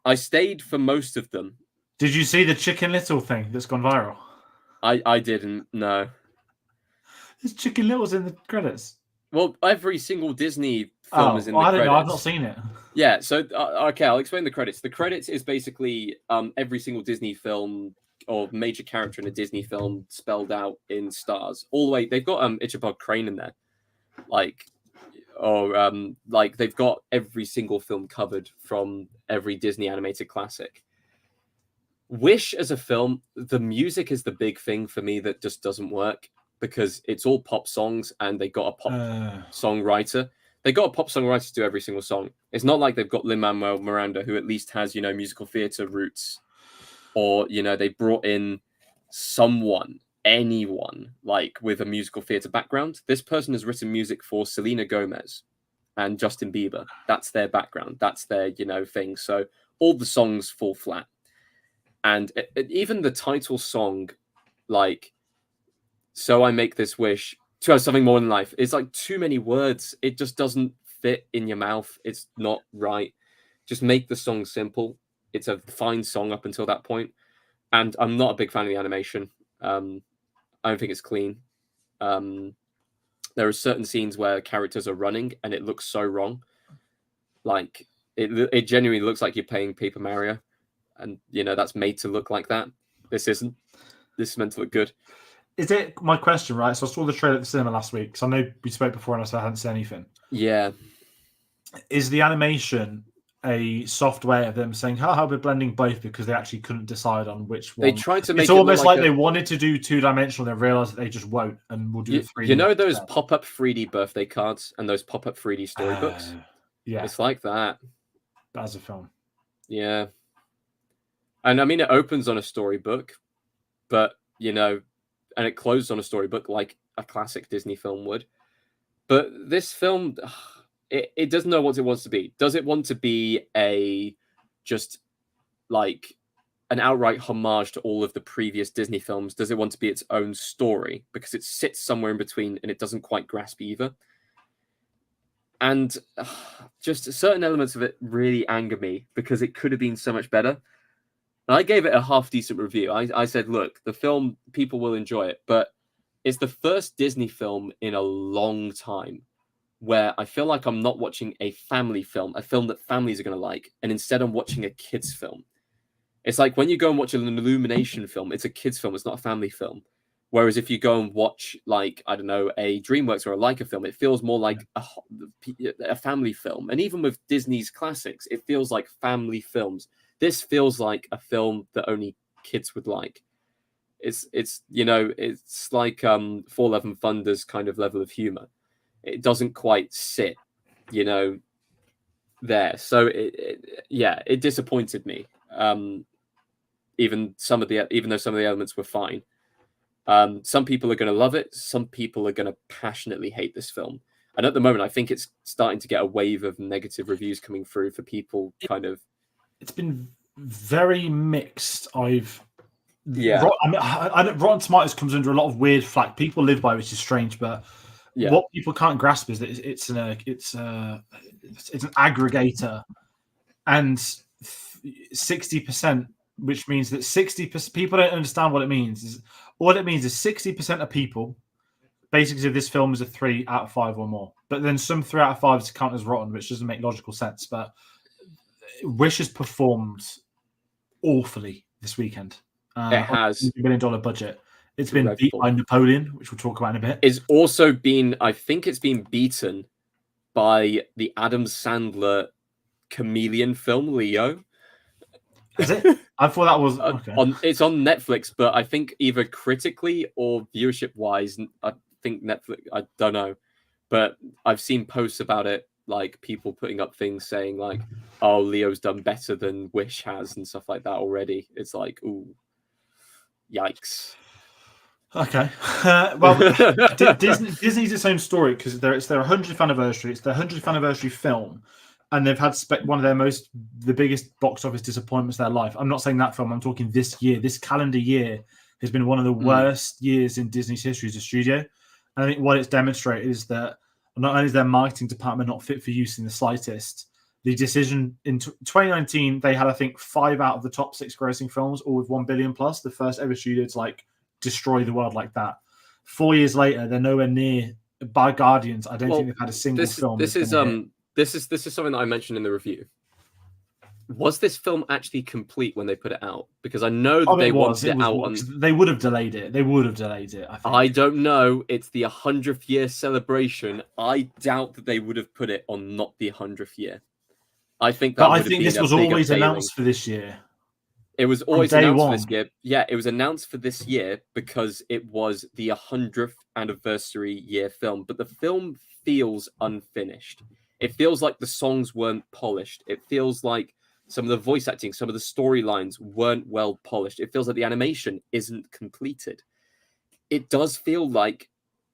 Speaker 2: I stayed for most of them.
Speaker 1: Did you see the Chicken Little thing that's gone viral?
Speaker 2: I didn't. No.
Speaker 1: There's Chicken Littles in the credits.
Speaker 2: Well, every single Disney film is in the credits. I don't know.
Speaker 1: I've not seen it.
Speaker 2: Yeah. So okay, I'll explain the credits. The credits is basically every single Disney film or major character in a Disney film spelled out in stars all the way. They've got Ichabod Crane in there, like they've got every single film covered from every Disney animated classic. Wish as a film, the music is the big thing for me that just doesn't work because it's all pop songs and they got a pop songwriter. They got a pop songwriter to do every single song. It's not like they've got Lin-Manuel Miranda, who at least has, you know, musical theater roots, or, you know, they brought in anyone like with a musical theater background. This person has written music for Selena Gomez and Justin Bieber. That's their background. That's their, you know, thing. So all the songs fall flat. And even the title song, like, So I Make This Wish to have something more in life, it's like too many words. It just doesn't fit in your mouth. It's not right. Just make the song simple. It's a fine song up until that point. And I'm not a big fan of the animation. I don't think it's clean. There are certain scenes where characters are running and it looks so wrong. Like, it genuinely looks like you're playing Paper Mario. And, you know, that's made to look like that. This isn't. This is meant to look good.
Speaker 1: Is it my question, right? So I saw the trailer at the cinema last week. So I know we spoke before and I said I hadn't seen anything.
Speaker 2: Yeah.
Speaker 1: Is the animation a soft way of them saying, how we're blending both because they actually couldn't decide on which one?
Speaker 2: They tried to make
Speaker 1: it's almost like they wanted to do two-dimensional and they realized that they just won't and we'll do 3D.
Speaker 2: You know those pop-up 3D birthday cards and those pop-up 3D storybooks?
Speaker 1: Yeah.
Speaker 2: It's like that.
Speaker 1: As a film.
Speaker 2: Yeah. And I mean, it opens on a storybook, but, you know, and it closes on a storybook like a classic Disney film would. But this film, it doesn't know what it wants to be. Does it want to be just like an outright homage to all of the previous Disney films? Does it want to be its own story? Because it sits somewhere in between and it doesn't quite grasp either. And just certain elements of it really anger me because it could have been so much better. I gave it a half-decent review. I said, look, the film, people will enjoy it, but it's the first Disney film in a long time where I feel like I'm not watching a family film, a film that families are going to like, and instead I'm watching a kid's film. It's like when you go and watch an Illumination film, it's a kid's film, it's not a family film. Whereas if you go and watch, like, I don't know, a DreamWorks or a Leica film, it feels more like a family film. And even with Disney's classics, it feels like family films. This feels like a film that only kids would like. It's you know, it's like 4 Love and Thunder's kind of level of humor. It doesn't quite sit, you know, there. So it disappointed me. Even though some of the elements were fine. Some people are going to love it. Some people are going to passionately hate this film. And at the moment, I think it's starting to get a wave of negative reviews coming through for people kind of...
Speaker 1: It's been very mixed. Rotten Tomatoes comes under a lot of weird flack. People live by, which is strange, but what people can't grasp is that it's an aggregator, and 60%, which means that 60% people don't understand what it means. All it means is 60% of people basically say this film is a 3 out of 5 or more. But then some 3 out of 5s count as rotten, which doesn't make logical sense. But Wish has performed awfully this weekend.
Speaker 2: It has
Speaker 1: $1 million budget. It's been beat by Napoleon, which we'll talk about in a bit.
Speaker 2: It's also been, I think it's been beaten by the Adam Sandler chameleon film, Leo.
Speaker 1: Is it? I thought that was... Okay.
Speaker 2: It's on Netflix, but I think either critically or viewership-wise, I think Netflix, I don't know. But I've seen posts about it, like people putting up things saying like, oh, Leo's done better than Wish has and stuff like that already. It's like, ooh, yikes.
Speaker 1: Okay. Well, Disney's its own story because it's their 100th anniversary. It's their 100th anniversary film, and they've had one of the biggest box office disappointments of their life. I'm not saying that film. I'm talking this year. This calendar year has been one of the worst years in Disney's history as a studio. And I think what it's demonstrated is that not only is their marketing department not fit for use in the slightest, the decision in 2019, they had, I think, 5 out of the top 6 grossing films, all with 1 billion plus, the first ever studio to destroy the world like that. 4 years later, they're nowhere near. By Guardians, I don't think they've had a single film.
Speaker 2: This is something that I mentioned in the review. Was this film actually complete when they put it out? Because I know that they wanted it out.
Speaker 1: They would have delayed it. I think.
Speaker 2: I don't know. It's the 100th year celebration. I doubt that they would have put it on not the 100th year. I think that.
Speaker 1: But I think this was always announced for this year.
Speaker 2: It was always announced for this year. Yeah, it was announced for this year because it was the 100th anniversary year film. But the film feels unfinished. It feels like the songs weren't polished. It feels like some of the voice acting, some of the storylines weren't well polished. It feels like the animation isn't completed. It does feel like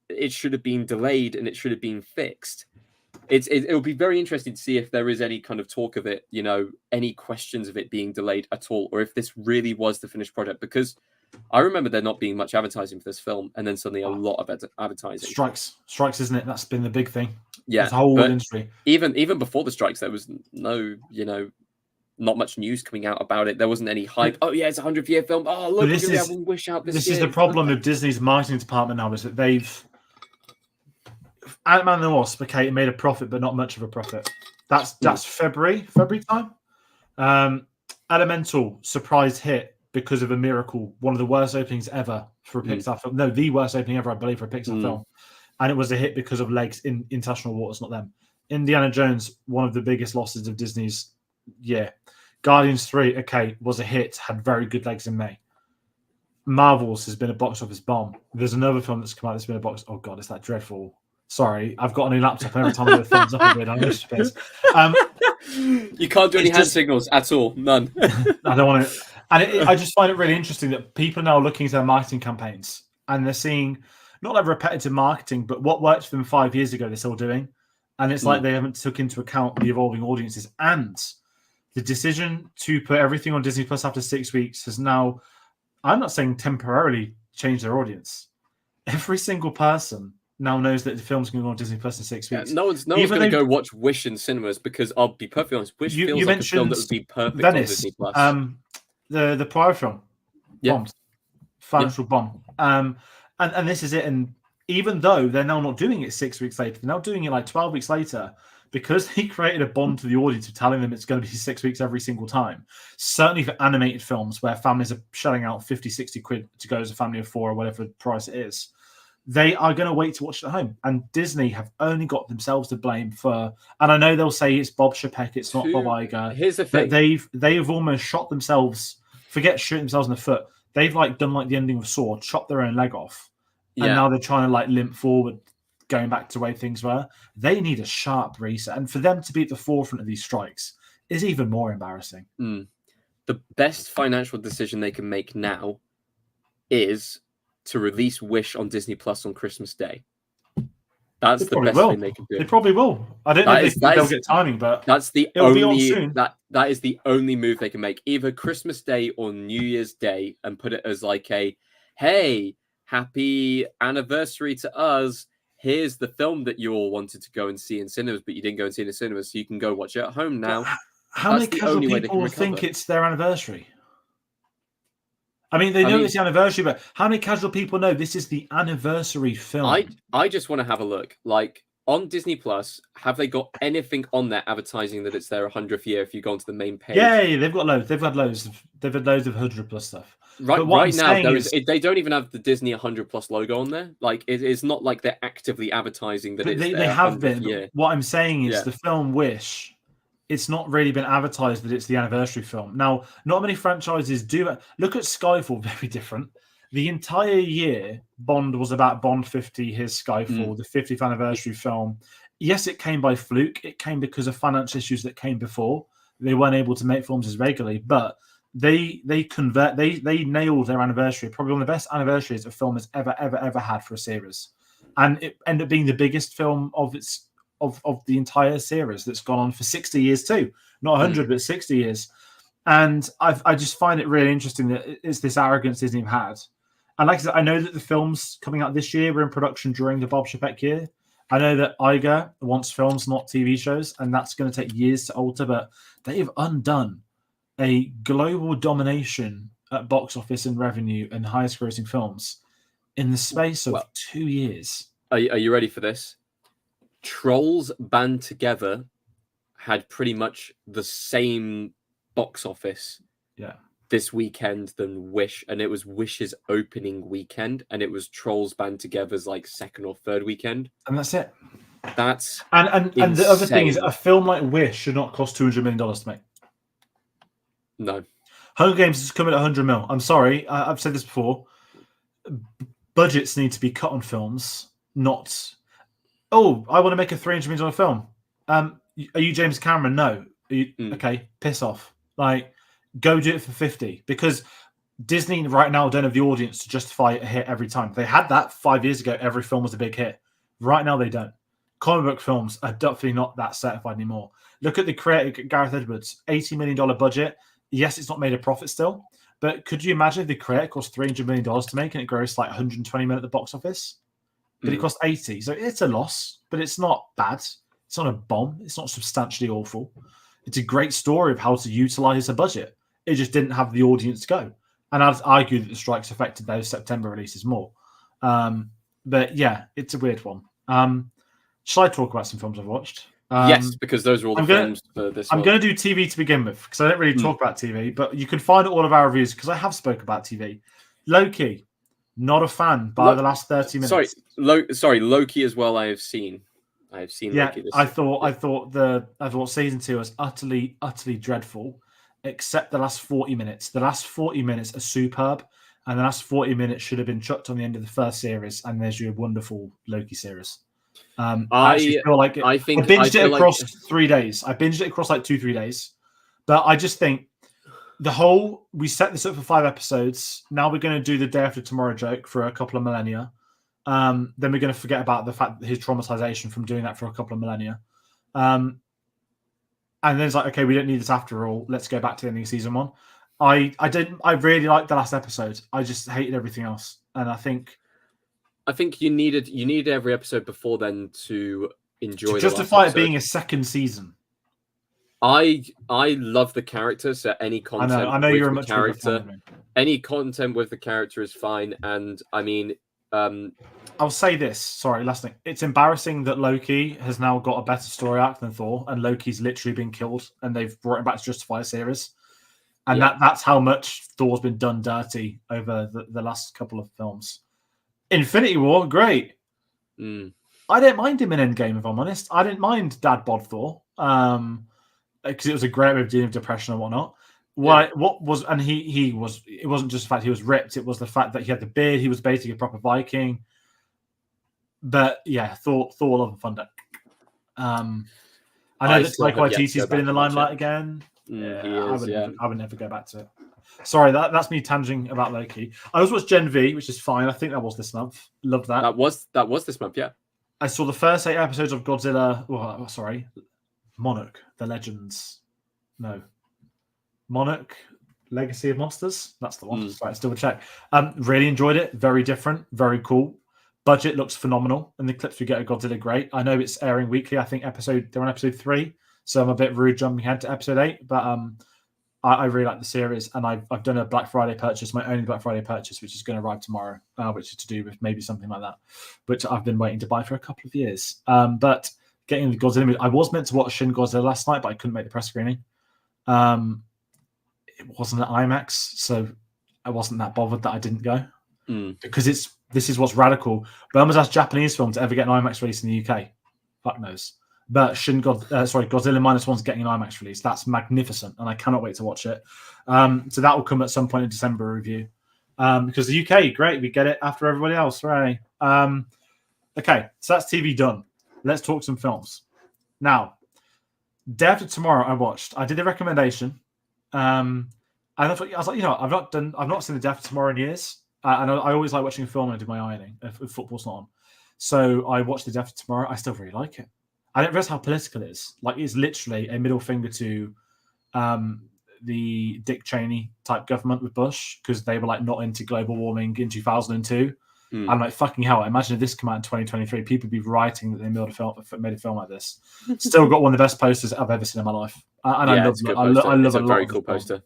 Speaker 2: it should have been delayed and it should have been fixed. It'll be very interesting to see if there is any kind of talk of it, any questions of it being delayed at all, or if this really was the finished project. Because I remember there not being much advertising for this film, and then suddenly a lot of advertising.
Speaker 1: Strikes, isn't it? That's been the big thing.
Speaker 2: Yeah,
Speaker 1: the whole industry.
Speaker 2: Even before the strikes, there was no, not much news coming out about it. There wasn't any hype. Oh yeah, it's a 100-year film. Oh look, we have Wish out this year.
Speaker 1: This is the problem with Disney's marketing department now, is that they've Ant-Man and the Wasp. Okay, it made a profit, but not much of a profit. That's February time. Elemental surprise hit because of a miracle. One of the worst openings ever for a Pixar film. No, the worst opening ever, I believe, for a Pixar film. And it was a hit because of legs in international waters, not them. Indiana Jones, one of the biggest losses of Disney's year. Guardians 3, okay, was a hit, had very good legs in May. Marvels has been a box office bomb. There's another film that's come out that's been a box... Oh, God, it's that dreadful... Sorry, I've got a new laptop, and every time I do a thumbs up, I'm going,
Speaker 2: you can't do any hand signals at all. None.
Speaker 1: I don't want to... And I just find it really interesting that people are now looking at their marketing campaigns, and they're seeing not like repetitive marketing, but what worked for them 5 years ago, they're still doing. And it's like they haven't took into account the evolving audiences. And the decision to put everything on Disney Plus after 6 weeks has now, I'm not saying temporarily changed their audience. Every single person now knows that the film's going to go on Disney Plus in 6 weeks.
Speaker 2: No one's going to go watch Wish in cinemas because I'll be perfectly honest, Wish feels like a film that would be perfect on Disney Plus.
Speaker 1: The prior film bombed. Financial bomb. And this is it. And even though they're now not doing it 6 weeks later, they're now doing it like 12 weeks later, because he created a bond to the audience of telling them it's going to be 6 weeks every single time. Certainly for animated films where families are shelling out 50, 60 quid to go as a family of 4 or whatever the price it is, they are going to wait to watch it at home. And Disney have only got themselves to blame for, and I know they'll say it's Bob Chapek, it's not Bob Iger.
Speaker 2: Here's the thing.
Speaker 1: But they've almost shot themselves, forget shooting themselves in the foot. They've done the ending of Saw, chopped their own leg off. And now they're trying to limp forward, going back to the way things were. They need a sharp reset. And for them to be at the forefront of these strikes is even more embarrassing.
Speaker 2: The best financial decision they can make now is to release Wish on Disney Plus on Christmas Day. That's
Speaker 1: They
Speaker 2: the best thing they can do.
Speaker 1: They probably will. I don't know if they'll get timing, but
Speaker 2: that's the
Speaker 1: it'll
Speaker 2: only
Speaker 1: be on soon.
Speaker 2: that is the only move they can make. Either Christmas Day or New Year's Day, and put it as like a, hey, happy anniversary to us. Here's the film that you all wanted to go and see in cinemas, but you didn't go and see in the cinemas, so you can go watch it at home now.
Speaker 1: How many casual people think it's their anniversary? I mean, they know it's the anniversary, but how many casual people know this is the anniversary film?
Speaker 2: I just want to have a look. Like, on Disney Plus, have they got anything on there advertising that it's their 100th year if you go onto the main page?
Speaker 1: Yeah, they've got loads. They've had loads of 100+ stuff.
Speaker 2: Right now, they don't even have the Disney 100+ logo on there. Like, it's not like they're actively advertising that it's
Speaker 1: they have been. Year. What I'm saying is the film Wish, it's not really been advertised that it's the anniversary film. Now, not many franchises do. Look at Skyfall, very different. The entire year, Bond was about Bond 50, his Skyfall, the 50th anniversary film. Yes, it came by fluke. It came because of financial issues that came before. They weren't able to make films as regularly, but they nailed their anniversary. Probably one of the best anniversaries a film has ever had for a series. And it ended up being the biggest film of the entire series that's gone on for 60 years too. Not 100, but 60 years. And I just find it really interesting that it's this arrogance Disney have had. And like I said, I know that the films coming out this year were in production during the Bob Chapek year. I know that Iger wants films, not TV shows, and that's going to take years to alter, but they have undone a global domination at box office and revenue and highest grossing films in the space of 2 years.
Speaker 2: Are you ready for this? Trolls Band Together had pretty much the same box office this weekend than Wish, and it was Wish's opening weekend, and it was Trolls Band Together's like second or third weekend,
Speaker 1: and that's it.
Speaker 2: That's
Speaker 1: and the other thing is, a film like Wish should not cost $200 million to make.
Speaker 2: No,
Speaker 1: Hunger Games is coming at 100 mil. I'm sorry, I've said this before. Budgets need to be cut on films, not. Oh, I want to make a $300 million film. Are you James Cameron? No. Okay, piss off. Like, go do it for 50, because Disney right now don't have the audience to justify a hit every time. They had that 5 years ago. Every film was a big hit. Right now they don't. Comic book films are definitely not that certified anymore. Look at the creator, Gareth Edwards, $80 million budget. Yes, it's not made a profit still, but could you imagine if the creator cost $300 million to make and it grossed like 120 million at the box office? But it cost 80, so it's a loss, but it's not bad. It's not a bomb. It's not substantially awful. It's a great story of how to utilize a budget. It just didn't have the audience to go. And I'd argue that the strikes affected those September releases more. But yeah, it's a weird one. Shall I talk about some films I've watched?
Speaker 2: Yes, because those are all the films for this
Speaker 1: I'm going to do TV to begin with, because I don't really talk about TV, but you can find all of our reviews, because I have spoke about TV. Loki, not a fan by the last 30 minutes.
Speaker 2: Sorry, Loki as well. I have seen
Speaker 1: Yeah,
Speaker 2: Loki.
Speaker 1: I thought season 2 was utterly dreadful, except the last 40 minutes. The last 40 minutes are superb, and the last 40 minutes should have been chucked on the end of the first series, and there's your wonderful Loki series. I actually feel like I binged it across 3 days. I binged it across like 2-3 days, but I just think we set this up for 5 episodes. Now we're going to do the day after tomorrow joke for a couple of millennia. Then we're going to forget about the fact that his traumatization from doing that for a couple of millennia. And then it's like, okay, we don't need this after all. Let's go back to the ending of season 1. I really liked the last episode. I just hated everything else. And I think you needed every episode before then to enjoy to justify it being a second season.
Speaker 2: I love the character, so any content
Speaker 1: I know
Speaker 2: with
Speaker 1: you're a
Speaker 2: the
Speaker 1: much
Speaker 2: character, any content with the character is fine. And I mean,
Speaker 1: I'll say this. Sorry, last thing. It's embarrassing that Loki has now got a better story arc than Thor, and Loki's literally been killed, and they've brought him back to justify a series. And that's how much Thor's been done dirty over the last couple of films. Infinity War, great. I don't mind him in Endgame, if I'm honest. I didn't mind Dad Bod Thor, because it was a great way of dealing with depression and whatnot. It wasn't just the fact he was ripped, it was the fact that he had the beard, he was basically a proper Viking. But yeah, Thor Love and Thunder. I know that Taika Waititi's been in the limelight again.
Speaker 2: I would
Speaker 1: never go back to it. Sorry, that's me tanging about Loki. I also watched Gen V, which is fine. I think that was this month. Loved that.
Speaker 2: That was this month, yeah.
Speaker 1: I saw the first 8 episodes of Godzilla. Monarch, The Legends. No. Monarch, Legacy of Monsters. That's the one. Right, still a check. Really enjoyed it. Very different. Very cool. Budget looks phenomenal, and the clips we get of Godzilla great. I know it's airing weekly. I think they're on episode 3, so I'm a bit rude jumping ahead to episode 8. But I really like the series, and I've done a Black Friday purchase, my only Black Friday purchase, which is going to arrive tomorrow, which is to do with maybe something like that, which I've been waiting to buy for a couple of years. But getting the Godzilla movie, I was meant to watch Shin Godzilla last night, but I couldn't make the press screening. It wasn't at IMAX, so I wasn't that bothered that I didn't go because this is what's radical. But almost as Japanese film to ever get an IMAX release in the UK, fuck knows. But Godzilla Minus One's getting an IMAX release. That's magnificent, and I cannot wait to watch it. So that will come at some point in December review. Because the UK, great, we get it after everybody else, right? Okay, so that's TV done. Let's talk some films. Now, Day After Tomorrow, I watched. I did a recommendation. And I was like, I've not seen The Day After Tomorrow in years. And I always like watching a film when I do my ironing if football's not on. So I watched The Day After Tomorrow. I still really like it. I didn't realize how political it is. Like, it's literally a middle finger to the Dick Cheney type government with Bush, because they were like not into global warming in 2002. I'm like, fucking hell, imagine if this came out in 2023, people would be writing that they made a film like this. Still got one of the best posters I've ever seen in my life. And I love it. It's a very cool poster.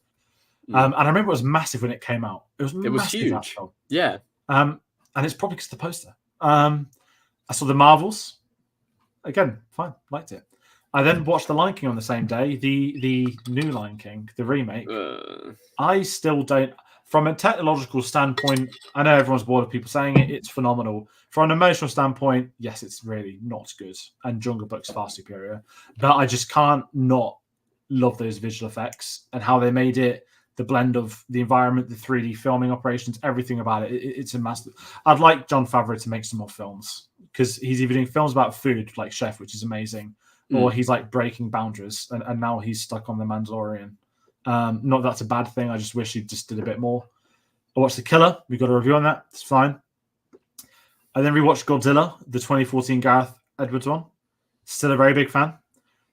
Speaker 1: And I remember it was massive when it came out. It was huge.
Speaker 2: Yeah.
Speaker 1: And it's probably because of the poster. I saw The Marvels. Again, fine, liked it. I then watched The Lion King on the same day, the new Lion King, the remake. I still don't... From a technological standpoint, I know everyone's bored of people saying it. It's phenomenal. From an emotional standpoint, yes, it's really not good. And Jungle Book's far superior. But I just can't not love those visual effects and how they made it, the blend of the environment, the 3D filming operations, everything about it. It's a master. I'd like Jon Favreau to make some more films, because he's either doing films about food, like Chef, which is amazing, or he's like breaking boundaries. And now he's stuck on The Mandalorian. Not that that's a bad thing. I just wish he just did a bit more. I watched The Killer. We got a review on that. It's fine. I then rewatched Godzilla, the 2014 Gareth Edwards one. Still a very big fan.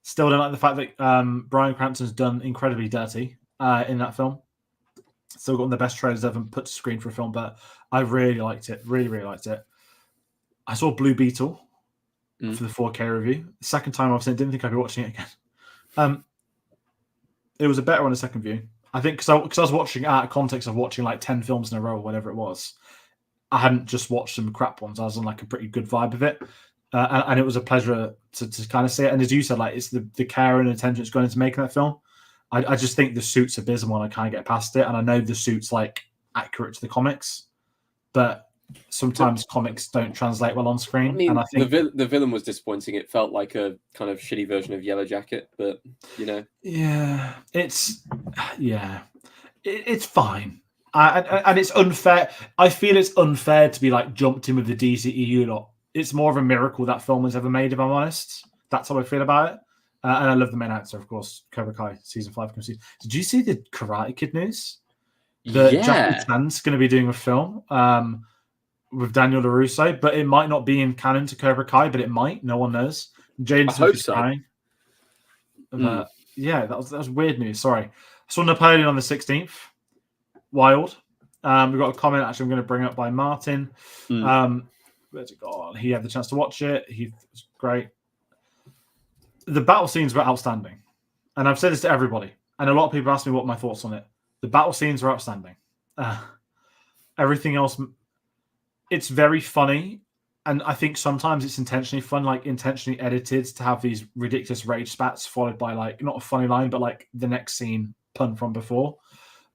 Speaker 1: Still don't like the fact that Bryan Cranston's done incredibly dirty in that film. Still got one of the best trailers ever put to screen for a film, but I really liked it. Really, really liked it. I saw Blue Beetle for the 4K review. The second time I've seen it, didn't think I'd be watching it again. It was a better on a second view. I think because I was watching out of context of watching like 10 films in a row or whatever it was. I hadn't just watched some crap ones. I was on like a pretty good vibe of it. And it was a pleasure to kind of see it. And as you said, like, it's the care and attention it's going into making that film. I just think the suit's abysmal and I can't get past it. And I know the suit's like accurate to the comics, but sometimes comics don't translate well on screen.
Speaker 2: I mean,
Speaker 1: and I think
Speaker 2: the villain was disappointing. It felt like a kind of shitty version of Yellow Jacket, but
Speaker 1: it's fine. And it's unfair. I feel it's unfair to be like jumped in with the DCEU lot. It's more of a miracle that film was ever made, if I'm honest. That's how I feel about it. And I love the main actor, of course, Cobra Kai season 5 comes. Did you see the Karate Kid news? Jackie Chan's going to be doing a film with Daniel LaRusso, but it might not be in canon to Cobra Kai, but it might. No one knows. Jaden Smith is crying. Yeah, that was weird news. Sorry. I saw Napoleon on the 16th. Wild. We've got a comment actually I'm going to bring up by Martin. Where's it gone? He had the chance to watch it. He was great. The battle scenes were outstanding. And I've said this to everybody. And a lot of people ask me what my thoughts on it. The battle scenes were outstanding. Everything else, it's very funny. And I think sometimes it's intentionally fun, like intentionally edited to have these ridiculous rage spats followed by like, not a funny line, but like the next scene pun from before.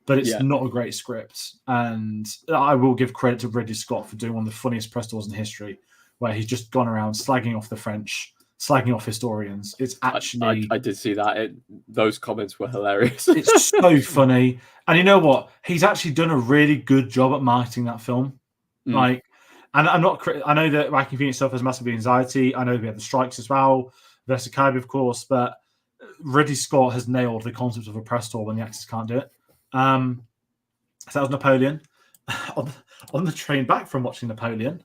Speaker 1: But it's not a great script. And I will give credit to Ridley Scott for doing one of the funniest press tours in history, where he's just gone around slagging off the French, slagging off historians. It's actually...
Speaker 2: I did see that. Those comments were hilarious.
Speaker 1: It's so funny. And you know what? He's actually done a really good job at marketing that film. Like, and I'm not... I know that Wacky Phoenix stuff has massive anxiety. I know we have the strikes as well. Vanessa Kirby, of course. But Ridley Scott has nailed the concept of a press tour when the actors can't do it. So that was Napoleon. on the train back from watching Napoleon,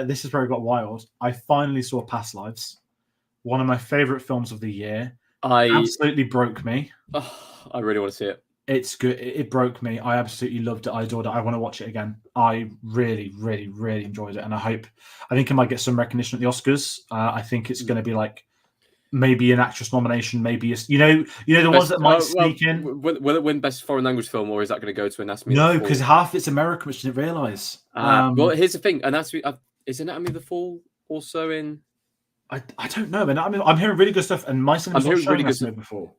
Speaker 1: this is where it got wild. I finally saw Past Lives, one of my favorite films of the year. Absolutely broke me.
Speaker 2: Oh, I really want to see it.
Speaker 1: It's good. It broke me. I absolutely loved it. I adored it. I want to watch it again. I really, really, really enjoyed it, and I think it might get some recognition at the Oscars. I think it's going to be like maybe an actress nomination, maybe the ones that might sneak in.
Speaker 2: Will it win Best Foreign Language Film, or is that going to go to Anatomy?
Speaker 1: No, because half it's American, which I didn't realize.
Speaker 2: Well, here's the thing: Anatomy is Anatomy of the Fall also in.
Speaker 1: I don't know, man. I'm hearing really good stuff, and my cinema's not shown really good stuff before.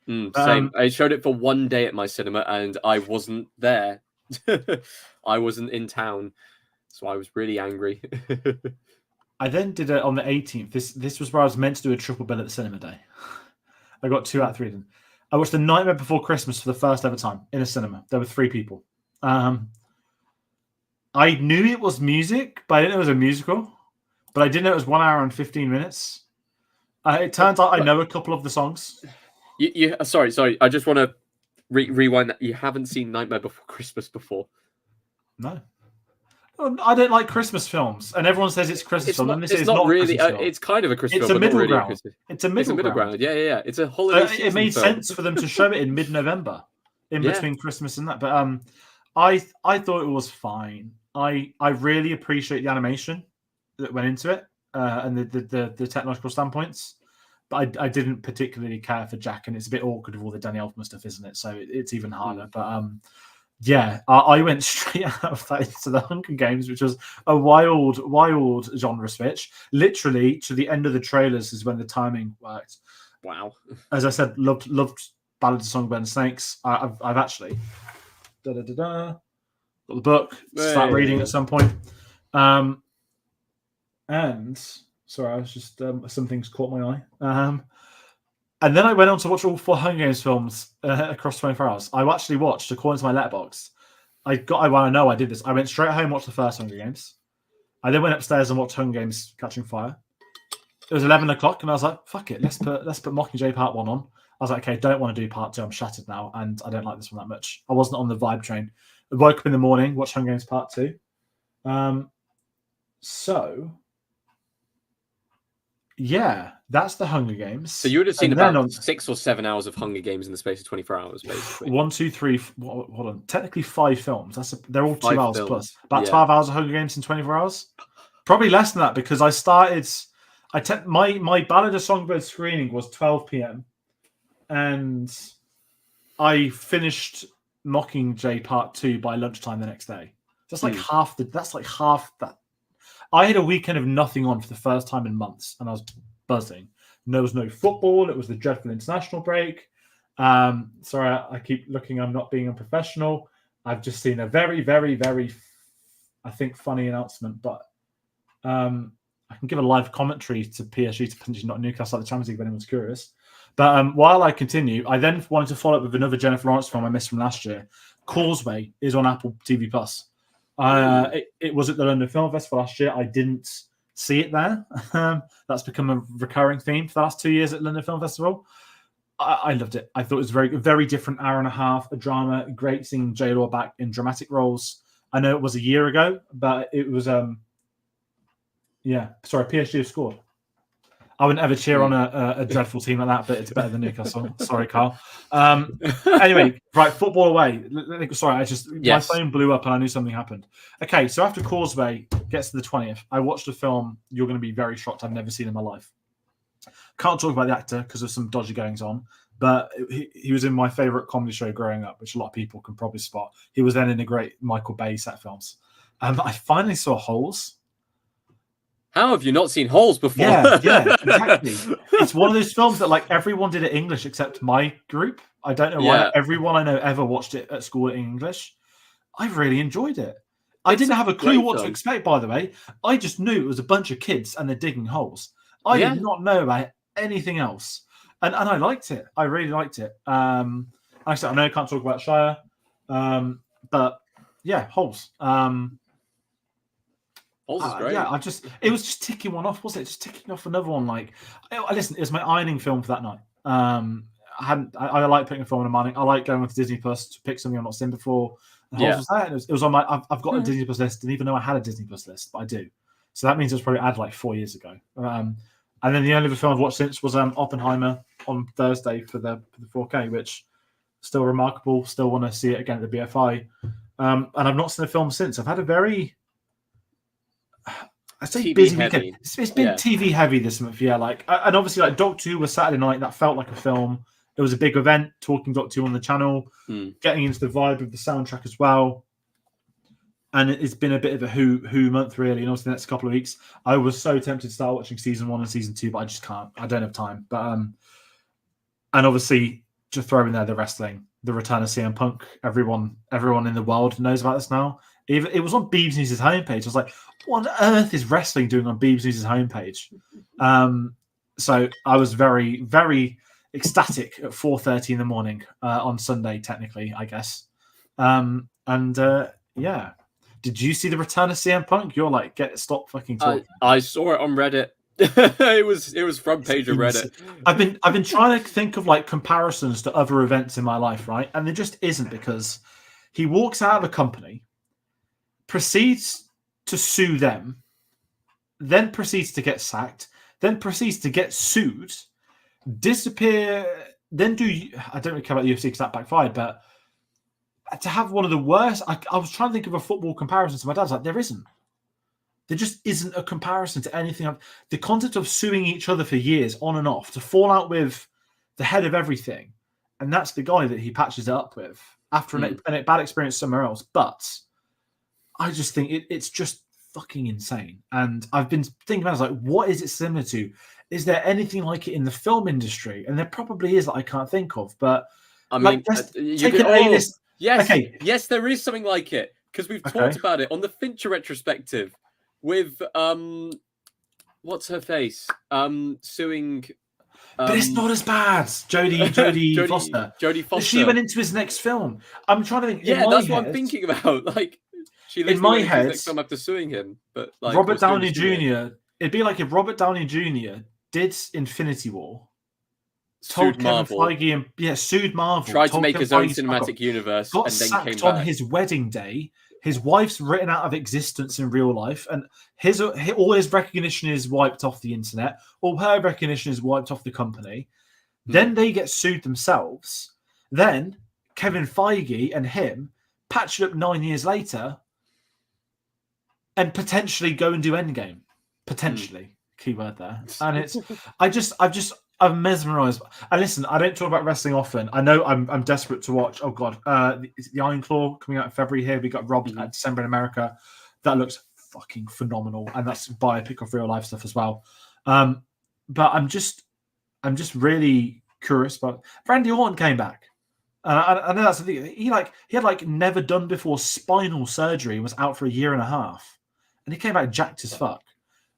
Speaker 2: Same. I showed it for one day at my cinema, and I wasn't there. I wasn't in town, so I was really angry.
Speaker 1: I then did it on the 18th. This was where I was meant to do a triple bill at the cinema day. I got 2 out of 3 of them. I watched The Nightmare Before Christmas for the first ever time in a cinema. There were 3 people. I knew it was music, but I didn't know it was a musical. But I didn't know it was 1 hour and 15 minutes. It turns out I know a couple of the songs.
Speaker 2: Sorry. I just want to rewind that. You haven't seen Nightmare Before Christmas before?
Speaker 1: No. I don't like Christmas films, and everyone says it's Christmas film. And
Speaker 2: it's not really. It's kind of a Christmas film.
Speaker 1: It's a middle ground. It's a middle ground.
Speaker 2: Yeah. It's a holiday.
Speaker 1: It made sense for them to show it in mid-November, in between Christmas and that. But I thought it was fine. I really appreciate the animation that went into it and the technological standpoints. But I didn't particularly care for Jack, and it's a bit awkward with all the Danny Elfman stuff, isn't it? So it's even harder. But yeah, I went straight out of that into the Hunger Games, which was a wild genre switch. Literally, to the end of the trailers is when the timing worked.
Speaker 2: Wow.
Speaker 1: As I said, loved Ballad of Songbird and Snakes. I've actually got the book. Start reading at some point. And sorry, I was just some things caught my eye. And then I went on to watch all 4 Hunger Games films across 24 hours. I actually watched, according to my Letterboxd, I want to know I did this. I went straight home and watched the first Hunger Games. I then went upstairs and watched Hunger Games Catching Fire. It was 11 o'clock, and I was like, fuck it, let's put Mockingjay Part 1 on. I was like, okay, don't want to do Part 2. I'm shattered now, and I don't like this one that much. I wasn't on the vibe train. I woke up in the morning, watched Hunger Games Part 2. Yeah, that's the Hunger Games.
Speaker 2: So you would have seen about 6 or 7 hours of Hunger Games in the space of 24 hours, basically.
Speaker 1: 1, 2, 3. Hold on. Technically 5 films. They're all 2 hours
Speaker 2: films.
Speaker 1: plus. About 12 hours of Hunger Games in 24 hours. Probably less than that, because I started. My Ballad of Songbird screening was 12 p.m. and I finished Mockingjay Part 2 by lunchtime the next day. That's like half that. I had a weekend of nothing on for the first time in months, and I was buzzing. And there was no football. It was the dreadful international break. Sorry, I keep looking. I'm not being unprofessional. I've just seen a very, very, very, I think, funny announcement. But I can give a live commentary to PSG to potentially not Newcastle at the Champions League if anyone's curious. But while I continue, I then wanted to follow up with another Jennifer Lawrence film I missed from last year. Causeway is on Apple TV+. It was at the London Film Festival last year. I didn't see it there. That's become a recurring theme for the last 2 years at London Film Festival. I loved it. I thought it was very different hour and a half, a drama. Great seeing J. Law back in dramatic roles. I know it was a year ago, but it was PSG have scored. I wouldn't ever cheer on a dreadful team like that, but it's better than Newcastle. Sorry, Carl. Anyway, right, football away. Sorry, my phone blew up and I knew something happened. Okay, so after Causeway gets to the 20th, I watched a film you're going to be very shocked I've never seen in my life. Can't talk about the actor because of some dodgy goings on, but he was in my favourite comedy show growing up, which a lot of people can probably spot. He was then in the great Michael Bay set films. I finally saw Holes.
Speaker 2: How have you not seen Holes before?
Speaker 1: Yeah, exactly. It's one of those films that like everyone did it English except my group. I don't know why everyone I know ever watched it at school in English. I really enjoyed it. I didn't have a clue what to expect, by the way. I just knew it was a bunch of kids and they're digging holes. I did not know about anything else. And I liked it. I really liked it. Like I said, I know I can't talk about Shire. But yeah, Holes.
Speaker 2: Holes is great.
Speaker 1: Yeah, it was just ticking one off, wasn't it? Just ticking off another one. Like, listen, it was my ironing film for that night. I like putting a film in the morning. I like going onto Disney Plus to pick something I've not seen before. And Holes was there. And it was on my. I've got a Disney Plus list. Didn't even know I had a Disney Plus list, but I do. So that means it was probably added like 4 years ago. And then the only other film I've watched since was Oppenheimer on Thursday for the 4K, which still remarkable. Still want to see it again at the BFI. And I've not seen a film since. I've had a very, I say,
Speaker 2: TV
Speaker 1: busy
Speaker 2: heavy.
Speaker 1: weekend. It's been TV heavy this month. Yeah, and obviously like Doctor Who was Saturday night. That felt like a film. It was a big event. Talking Doctor Who on the channel, getting into the vibe of the soundtrack as well. And it's been a bit of a Who month, really. And also the next couple of weeks, I was so tempted to start watching season 1 and season 2, but I just can't. I don't have time. But and obviously, just throw in there the wrestling, the return of CM Punk. Everyone in the world knows about this now. Even it was on BBC News' homepage. I was like, what on earth is wrestling doing on BBC News' homepage? So I was very, very ecstatic at 4:30 in the morning on Sunday, technically, I guess. Yeah. Did you see the return of CM Punk? You're like, stop fucking talking.
Speaker 2: I saw it on Reddit. it was front page of Reddit.
Speaker 1: I've been trying to think of like comparisons to other events in my life, right? And there just isn't, because he walks out of a company, proceeds to sue them, then proceeds to get sacked, then proceeds to get sued, disappear, then I don't really care about the UFC because that backfired, but to have one of the worst, I was trying to think of a football comparison to my dad's. Like, there isn't. There just isn't a comparison to anything. The concept of suing each other for years on and off to fall out with the head of everything, and that's the guy that he patches it up with after a bad experience somewhere else. But I just think it's just fucking insane. And I've been thinking about it, like, what is it similar to? Is there anything like it in the film industry? And there probably is that I can't think of. But
Speaker 2: I mean, yes, there is something like it, because we've talked about it on the Fincher retrospective with what's her face suing.
Speaker 1: But it's not as bad. Jodie Foster.
Speaker 2: Jodie Foster.
Speaker 1: She went into his next film. I'm trying to think.
Speaker 2: Yeah, that's what I'm thinking about. Like, she
Speaker 1: in my head,
Speaker 2: next film after suing him. But like,
Speaker 1: Robert Downey Jr. It'd be like if Robert Downey Jr. did Infinity War,
Speaker 2: sued Marvel,
Speaker 1: sued Marvel,
Speaker 2: tried to make his own cinematic universe,
Speaker 1: got
Speaker 2: and then
Speaker 1: sacked
Speaker 2: came back
Speaker 1: on his wedding day. His wife's written out of existence in real life, and all his recognition is wiped off the internet. All her recognition is wiped off the company. Then they get sued themselves. Then Kevin Feige and him patch it up 9 years later, and potentially go and do Endgame. Potentially, keyword there. And I'm mesmerized. And listen, I don't talk about wrestling often. I know I'm desperate to watch. Oh God, is it the Iron Claw coming out in February here? We got Rob at December in America. That looks fucking phenomenal, and that's biopic of real life stuff as well. But I'm just really curious. But Randy Orton came back. I know that's the thing. He had never done before spinal surgery and was out for a year and a half, and he came back jacked as fuck.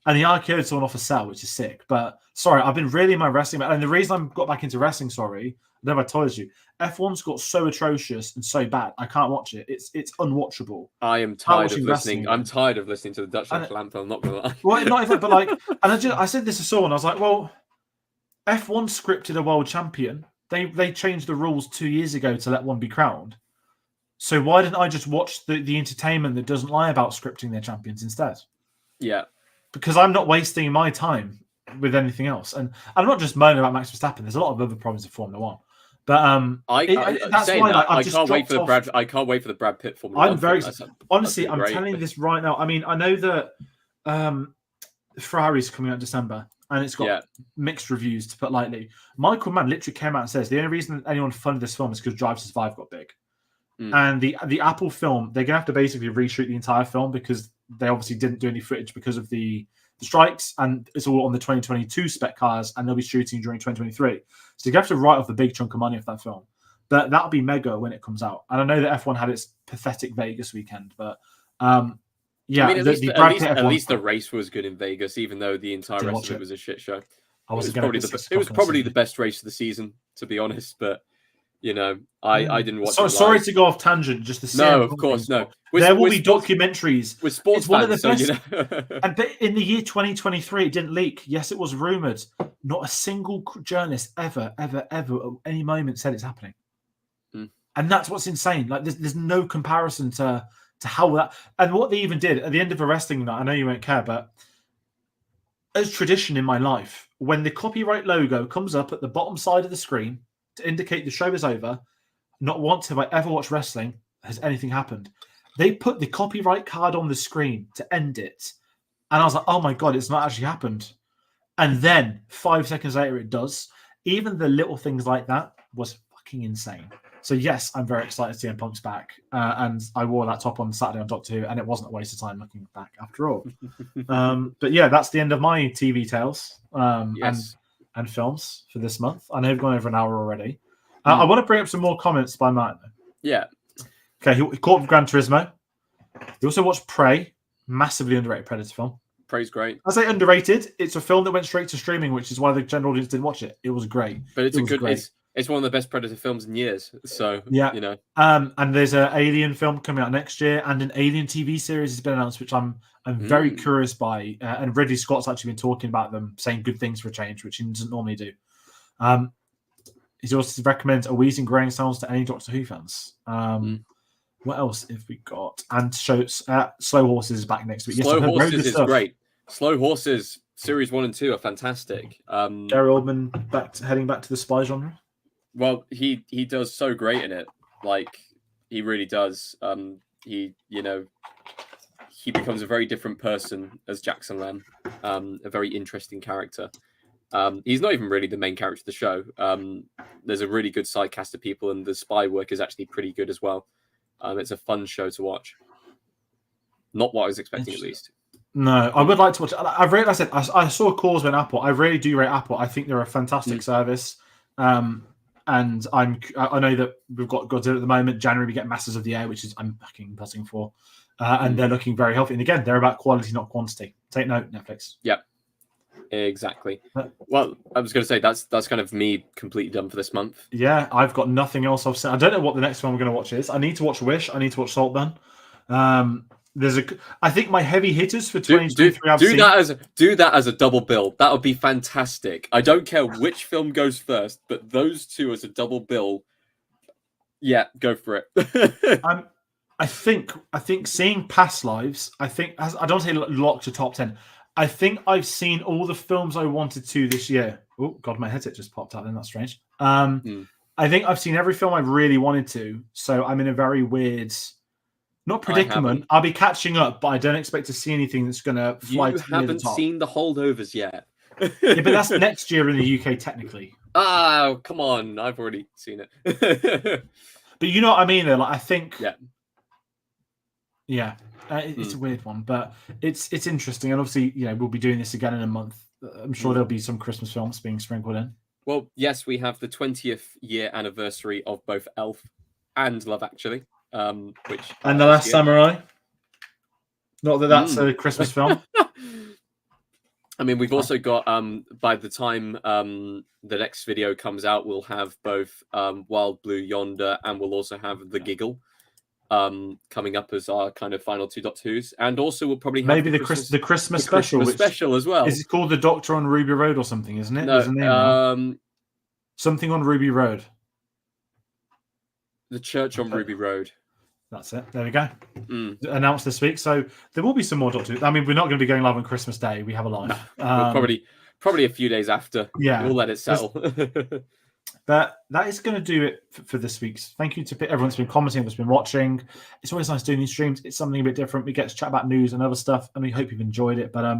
Speaker 1: And he RKO'd someone off a cell, which is sick. But sorry, I've been really in my wrestling. And the reason I got back into wrestling, I don't know if I told you, F1's got so atrocious and so bad, I can't watch it. It's unwatchable.
Speaker 2: I am tired of listening. I'm tired of listening to the Dutch National Anthem. I'm not gonna lie.
Speaker 1: Well, not even, but like, and I said this to someone. I was like, well, F1 scripted a world champion. They changed the rules 2 years ago to let one be crowned. So why didn't I just watch the entertainment that doesn't lie about scripting their champions instead?
Speaker 2: Yeah.
Speaker 1: Because I'm not wasting my time with anything else. And I'm not just moaning about Max Verstappen. There's a lot of other problems in Formula One. But that's why I can't wait for
Speaker 2: the Brad Pitt Formula One.
Speaker 1: I'm very honestly, I'm telling you this right now. I mean, I know that Ferrari's coming out in December, and it's got mixed reviews, to put lightly. Michael Mann literally came out and says the only reason anyone funded this film is because Drive to Survive got big. And the Apple film, they're gonna have to basically reshoot the entire film because they obviously didn't do any footage because of the strikes, and it's all on the 2022 spec cars, and they'll be shooting during 2023. So you have to write off a big chunk of money off that film. But that'll be mega when it comes out. And I know that F1 had its pathetic Vegas weekend, but
Speaker 2: I mean, at least the race was good in Vegas, even though the entire rest of it was a shit show. It was probably the best race of the season, to be honest. But You know, I didn't watch it.
Speaker 1: Sorry to go off tangent. Just the
Speaker 2: no, of course, no.
Speaker 1: There will be documentaries.
Speaker 2: With sports
Speaker 1: it's one of the
Speaker 2: fans,
Speaker 1: best.
Speaker 2: So, you know.
Speaker 1: And in the year 2023, it didn't leak. Yes, it was rumored. Not a single journalist ever at any moment said it's happening. And that's what's insane. Like, there's no comparison to how that. And what they even did at the end of a wrestling night. I know you won't care, but as tradition in my life, when the copyright logo comes up at the bottom side of the screen to indicate the show is over, not once have I ever watched wrestling has anything happened. They put the copyright card on the screen to end it. And I was like, oh my God, it's not actually happened. And then 5 seconds later, it does. Even the little things like that was fucking insane. So yes, I'm very excited to see CM Punk's back. And I wore that top on Saturday on Doctor Who, and it wasn't a waste of time looking back after all. But yeah, that's the end of my TV tales and films for this month. I know we've gone over an hour already. I want to bring up some more comments by Matt.
Speaker 2: Yeah.
Speaker 1: Okay, he caught Gran Turismo. He also watched Prey, massively underrated Predator film.
Speaker 2: Prey's great.
Speaker 1: I say underrated. It's a film that went straight to streaming, which is why the general audience didn't watch it. It was great.
Speaker 2: But it's one of the best Predator films in years. So
Speaker 1: yeah,
Speaker 2: you know.
Speaker 1: And there's an Alien film coming out next year, and an Alien TV series has been announced, which I'm very curious by. And Ridley Scott's actually been talking about them, saying good things for a change, which he doesn't normally do. He also recommends A Wheezing Growing Sounds to any Doctor Who fans. What else have we got? And shows Slow Horses is back next week.
Speaker 2: Slow Horses is great. Slow Horses series 1 and 2 are fantastic.
Speaker 1: Gary Oldman heading back to the spy genre.
Speaker 2: Well, he does so great in it. Like, he really does. He becomes a very different person as Jackson Lamb. A very interesting character. He's not even really the main character of the show. There's a really good side cast of people, and the spy work is actually pretty good as well. It's a fun show to watch. Not what I was expecting, at least.
Speaker 1: No, I would like to watch it. I saw calls with Apple. I really do rate Apple. I think they're a fantastic service. And I know that we've got Godzilla at the moment. January we get Masters of the Air, which is I'm fucking buzzing for. And they're looking very healthy. And again, they're about quality, not quantity. Take note, Netflix.
Speaker 2: Yep. Exactly. Well, I was going to say that's kind of me completely done for this month.
Speaker 1: Yeah, I've got nothing else I've seen. I don't know what the next one I'm going to watch is. I need to watch Wish. I need to watch Saltburn. I think my heavy hitters for 2023.
Speaker 2: Do that as a double bill. That would be fantastic. I don't care which film goes first, but those two as a double bill. Yeah, go for it.
Speaker 1: I think seeing Past Lives. I don't want to say lock to top 10. I think I've seen all the films I wanted to this year. Oh God, my headset just popped out. Then that's strange. I think I've seen every film I really wanted to. So I'm in a very weird, not predicament. I'll be catching up, but I don't expect to see anything that's going to fly. You
Speaker 2: haven't seen The Holdovers yet.
Speaker 1: Yeah, but that's next year in the UK, technically.
Speaker 2: Oh, come on! I've already seen it.
Speaker 1: But you know what I mean, though. Like, I think.
Speaker 2: Yeah.
Speaker 1: It's a weird one, but it's interesting, and obviously, we'll be doing this again in a month. I'm sure there'll be some Christmas films being sprinkled in.
Speaker 2: Well, yes, we have the 20th year anniversary of both Elf and Love Actually, and The Last
Speaker 1: Samurai. Not that that's a Christmas film.
Speaker 2: I mean, we've also got by the time the next video comes out, we'll have both Wild Blue Yonder, and we'll also have The Giggle. Coming up as our kind of final 2 Doctor Who's, and also we'll probably have
Speaker 1: maybe the Christmas special,
Speaker 2: special as well.
Speaker 1: Is it called The Doctor on Ruby Road or something? Isn't it?
Speaker 2: No,
Speaker 1: something on Ruby Road.
Speaker 2: The Church on Ruby Road.
Speaker 1: That's it. There we go. Announced this week, so there will be some more Doctor Who. I mean, we're not going to be going live on Christmas Day. We have a live.
Speaker 2: Probably a few days after.
Speaker 1: Yeah,
Speaker 2: we'll let it settle.
Speaker 1: But that is going to do it for this week's. Thank you to everyone that's been commenting, that's been watching. It's always nice doing these streams. It's something a bit different. We get to chat about news and other stuff, and we hope you've enjoyed it. But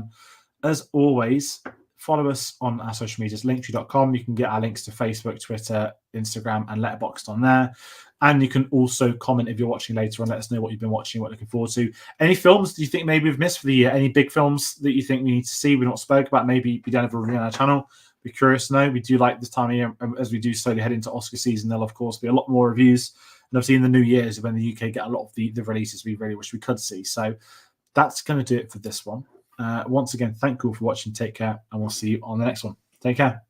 Speaker 1: as always, follow us on our social medias, linktree.com. You can get our links to Facebook, Twitter, Instagram, and Letterboxd on there. And you can also comment if you're watching later and let us know what you've been watching, what you're looking forward to. Any films do you think maybe we've missed for the year? Any big films that you think we need to see, we've not spoke about, maybe we don't have a review on our channel? Be curious to know. We do like this time of year, as we do slowly head into Oscar season. There'll, of course, be a lot more reviews. And obviously in the New Year's, when the UK get a lot of the releases we really wish we could see. So that's going to do it for this one. Once again, thank you all for watching. Take care, and we'll see you on the next one. Take care.